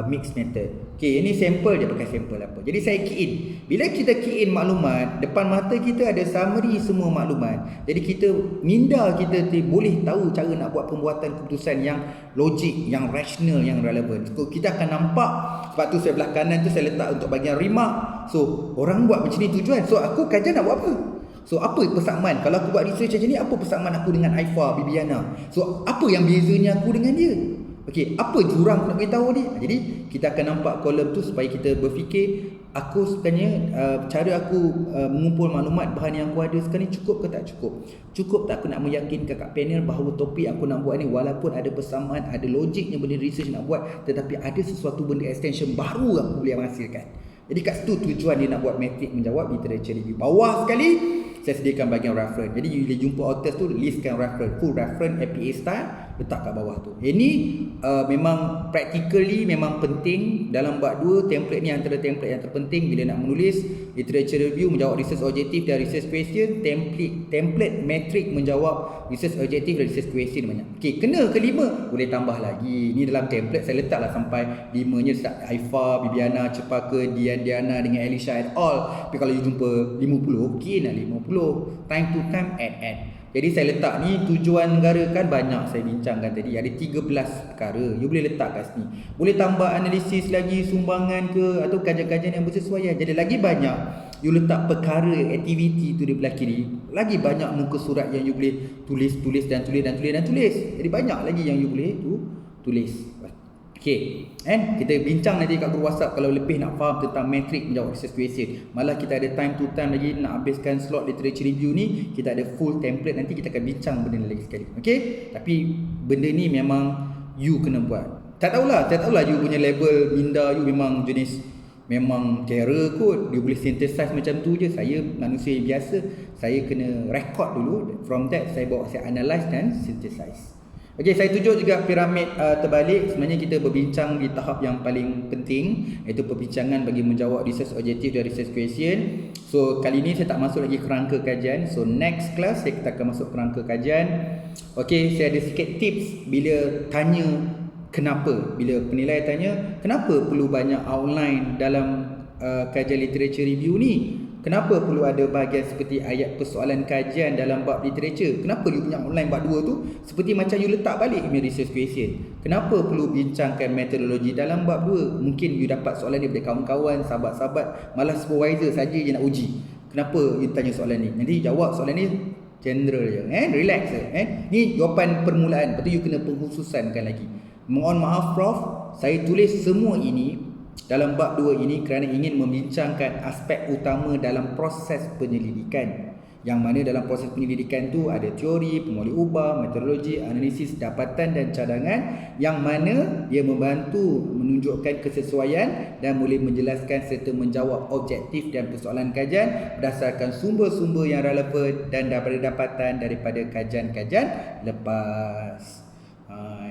mixed method. Okey, ini sampel, dia pakai sampel apa. Jadi saya key in. Bila kita key in maklumat, depan mata kita ada summary semua maklumat. Jadi kita minda kita boleh tahu cara nak buat pembuatan keputusan yang logik, yang rasional, yang relevan. So kita akan nampak. Sebab tu saya belah kanan tu saya letak untuk bahagian remark. So orang buat macam ni tujuan. So aku kajian nak buat apa? So apa persamaan? Kalau aku buat research macam ni, apa persamaan aku dengan Aifa, Bibiana? So apa yang bezanya aku dengan dia? Okey, apa jurang aku nak beritahu ni? Jadi kita akan nampak kolom tu supaya kita berfikir, aku sebenarnya cara aku mengumpul maklumat bahan yang aku ada sekarang ni cukup ke tak cukup? Cukup tak aku nak meyakinkan kat panel bahawa topik aku nak buat ni walaupun ada persamaan, ada logiknya benda research nak buat, tetapi ada sesuatu benda extension baru aku boleh menghasilkan. Jadi kat situ tujuan dia nak buat metrik menjawab literature review. Bawah sekali, saya sediakan bahagian reference. Jadi you boleh jumpa authors tu, listkan reference, full reference APA style, letak kat bawah tu. Ini memang practically memang penting dalam bab 2. Template ni antara template yang terpenting bila nak menulis literature review, menjawab research objektif dan research question. Template metric menjawab research objektif dan research question banyak. Okey, kena ke 5 boleh tambah lagi. Ni dalam template saya letaklah sampai 5-nya, start Haifa, Bibiana, Cepaka, Diana dengan Elisha et al. Tapi kalau you jumpa 50, okey nak 50. Time to time add. Jadi saya letak ni tujuan negara kan banyak saya bincangkan tadi. Ada 13 perkara. You boleh letak kat sini. Boleh tambah analisis lagi, sumbangan ke atau kajian-kajian yang bersesuaian. Jadi lagi banyak you letak perkara, aktiviti tu di belah kiri. Lagi banyak muka surat yang you boleh tulis. Jadi banyak lagi yang you boleh tulis. Okey, kita bincang nanti kat grup WhatsApp kalau lebih nak faham tentang metrik menjawab research question. Malah kita ada time to time lagi nak habiskan slot literature review ni, kita ada full template, nanti kita akan bincang benda ni lagi sekali. Okey, tapi benda ni memang you kena buat. Tak tahulah you punya level minda you memang jenis memang terror kot, dia boleh synthesize macam tu je. Saya manusia biasa, saya kena record dulu, from that saya analyse dan synthesize. Okey, saya tunjuk juga piramid terbalik. Sebenarnya kita berbincang di tahap yang paling penting, iaitu perbincangan bagi menjawab research objektif dan research question. So kali ni saya tak masuk lagi kerangka kajian. So next class kita akan masuk kerangka kajian. Okey, saya ada sikit tips bila tanya kenapa. Bila penilai tanya kenapa perlu banyak outline dalam kajian literature review ni. Kenapa perlu ada bahagian seperti ayat persoalan kajian dalam bab literature? Kenapa you punya online bab 2 tu seperti macam you letak balik punya research question? Kenapa perlu bincangkan metodologi dalam bab 2? Mungkin you dapat soalan ni daripada kawan-kawan, sahabat-sahabat, malah supervisor saja je nak uji. Kenapa you tanya soalan ni? Nanti jawab soalan ni general je, relax je. Ni jawapan permulaan, lepas tu you kena pengkhususankan lagi. Mohon maaf Prof, saya tulis semua ini dalam bab 2 ini kerana ingin membincangkan aspek utama dalam proses penyelidikan. Yang mana dalam proses penyelidikan tu ada teori, pemoleh ubah, metodologi, analisis, dapatan dan cadangan, yang mana dia membantu menunjukkan kesesuaian dan boleh menjelaskan serta menjawab objektif dan persoalan kajian berdasarkan sumber-sumber yang relevan dan daripada dapatan daripada kajian-kajian lepas.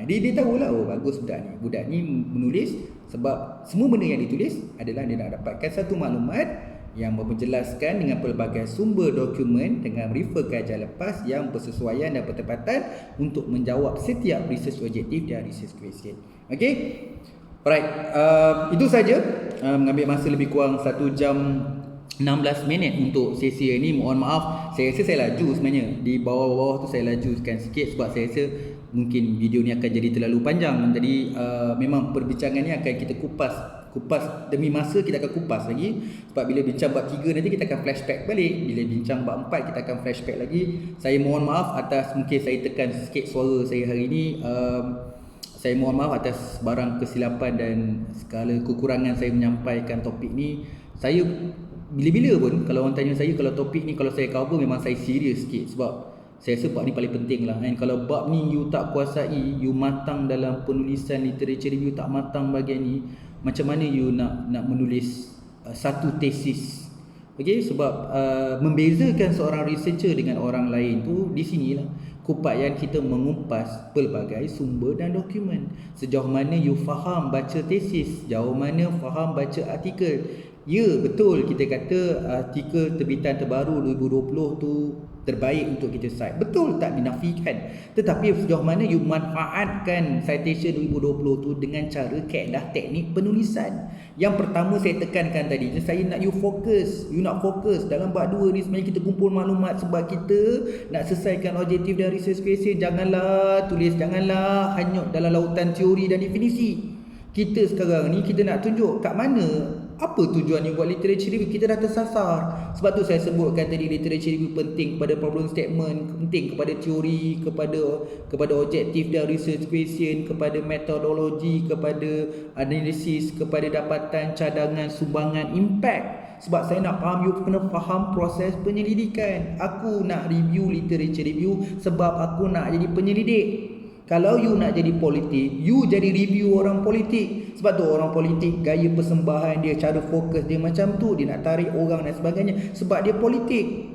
Dia tahulah, oh bagus budak ni menulis, sebab semua benda yang ditulis adalah dia nak dapatkan satu maklumat yang menjelaskan dengan pelbagai sumber dokumen dengan refer kajian lepas yang bersesuaian dan bertepatan untuk menjawab setiap research objektif dan research question. Okey, alright, itu saja. Mengambil masa lebih kurang 1 jam 16 minit untuk sesi ini. Mohon maaf, saya rasa saya laju sebenarnya. Di bawah-bawah tu saya lajukan sikit sebab saya rasa mungkin video ni akan jadi terlalu panjang. Jadi memang perbincangan ni akan kita kupas demi masa, kita akan kupas lagi. Sebab bila bincang bab 3 nanti kita akan flashback balik. Bila bincang bab 4 kita akan flashback lagi. Saya mohon maaf atas mungkin saya tekan sikit suara saya hari ni. Saya mohon maaf atas barang kesilapan dan segala kekurangan saya menyampaikan topik ni. Saya bila-bila pun kalau orang tanya saya, kalau topik ni kalau saya cover memang saya serius sikit, sebab saya rasa bab ni paling penting lah. Kalau bab ni you tak kuasai, you matang dalam penulisan literature review tak matang bahagian ni, macam mana you nak menulis satu tesis? Okey, sebab membezakan seorang researcher dengan orang lain tu di sinilah keupayaan kita mengupas pelbagai sumber dan dokumen. Sejauh mana you faham baca tesis, sejauh mana faham baca artikel. Ya, betul kita kata artikel terbitan terbaru 2020 tu terbaik untuk kita cite. Betul, tak dinafikan. Tetapi sejauh mana you manfaatkan citation 2020 tu dengan cara kaedah teknik penulisan. Yang pertama saya tekankan tadi, saya nak you fokus. You nak fokus dalam bab 2 ni sebenarnya kita kumpul maklumat sebab kita nak selesaikan objektif dan research question. Janganlah hanyut dalam lautan teori dan definisi. Kita sekarang ni kita nak tunjuk kat mana, apa tujuan you buat literature review. Kita dah tersasar. Sebab tu saya sebutkan tadi literature review penting kepada problem statement, penting kepada teori, kepada objektif dan research question, kepada metodologi, kepada analisis, kepada dapatan, cadangan, sumbangan, impact. Sebab saya nak faham, you kena faham proses penyelidikan. Aku nak review literature review sebab aku nak jadi penyelidik. Kalau you nak jadi politik, you jadi review orang politik. Sebab tu orang politik gaya persembahan dia, cara fokus dia macam tu, dia nak tarik orang dan sebagainya sebab dia politik.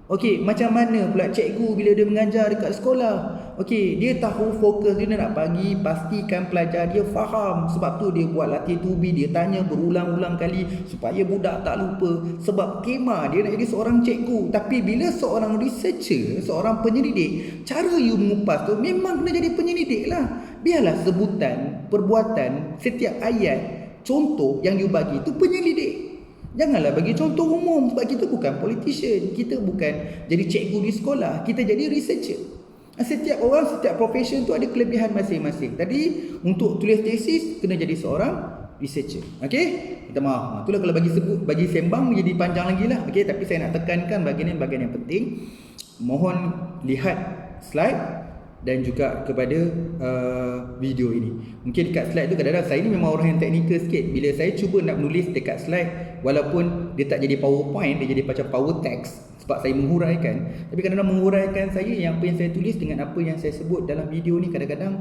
Okey, macam mana pula cikgu bila dia mengajar dekat sekolah? Okey, dia tahu fokus dia nak bagi, pastikan pelajar dia faham. Sebab tu dia buat latih tubi, dia tanya berulang-ulang kali supaya budak tak lupa. Sebab kemah dia nak jadi seorang cikgu. Tapi bila seorang researcher, seorang penyelidik, cara you mengupas tu memang kena jadi penyelidik lah. Biarlah sebutan, perbuatan, setiap ayat, contoh yang you bagi tu penyelidik. Janganlah bagi contoh umum, sebab kita bukan politician, kita bukan jadi cikgu di sekolah, kita jadi researcher. Setiap orang, setiap profession tu ada kelebihan masing-masing. Tadi untuk tulis tesis kena jadi seorang researcher. Okey? Minta maaf. Itulah kalau bagi sembang menjadi panjang lagi lah. Okey, tapi saya nak tekankan bahagian yang penting. Mohon lihat slide dan juga kepada video ini. Mungkin dekat slide tu kadang-kadang saya ni memang orang yang teknikal sikit. Bila saya cuba nak menulis dekat slide, walaupun dia tak jadi PowerPoint, dia jadi macam power text sebab saya menguraikan. Tapi kadang-kadang menguraikan saya yang apa yang saya tulis dengan apa yang saya sebut dalam video ni, kadang-kadang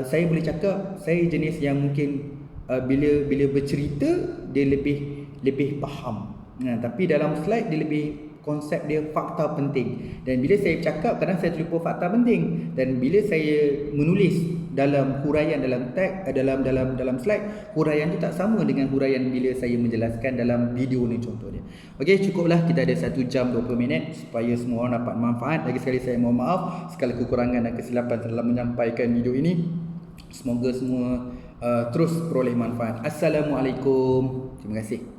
saya boleh cakap saya jenis yang mungkin bila bercerita dia lebih faham. Tapi dalam slide dia lebih konsep dia fakta penting. Dan bila saya cakap kadang saya terlupa fakta penting. Dan bila saya menulis dalam huraian dalam tag dalam slide, huraian itu tak sama dengan huraian bila saya menjelaskan dalam video ni contohnya. Okey, cukuplah kita ada 1 jam 20 minit supaya semua orang dapat manfaat. Lagi sekali saya mohon maaf segala kekurangan dan kesilapan dalam menyampaikan video ini. Semoga semua terus peroleh manfaat. Assalamualaikum. Terima kasih.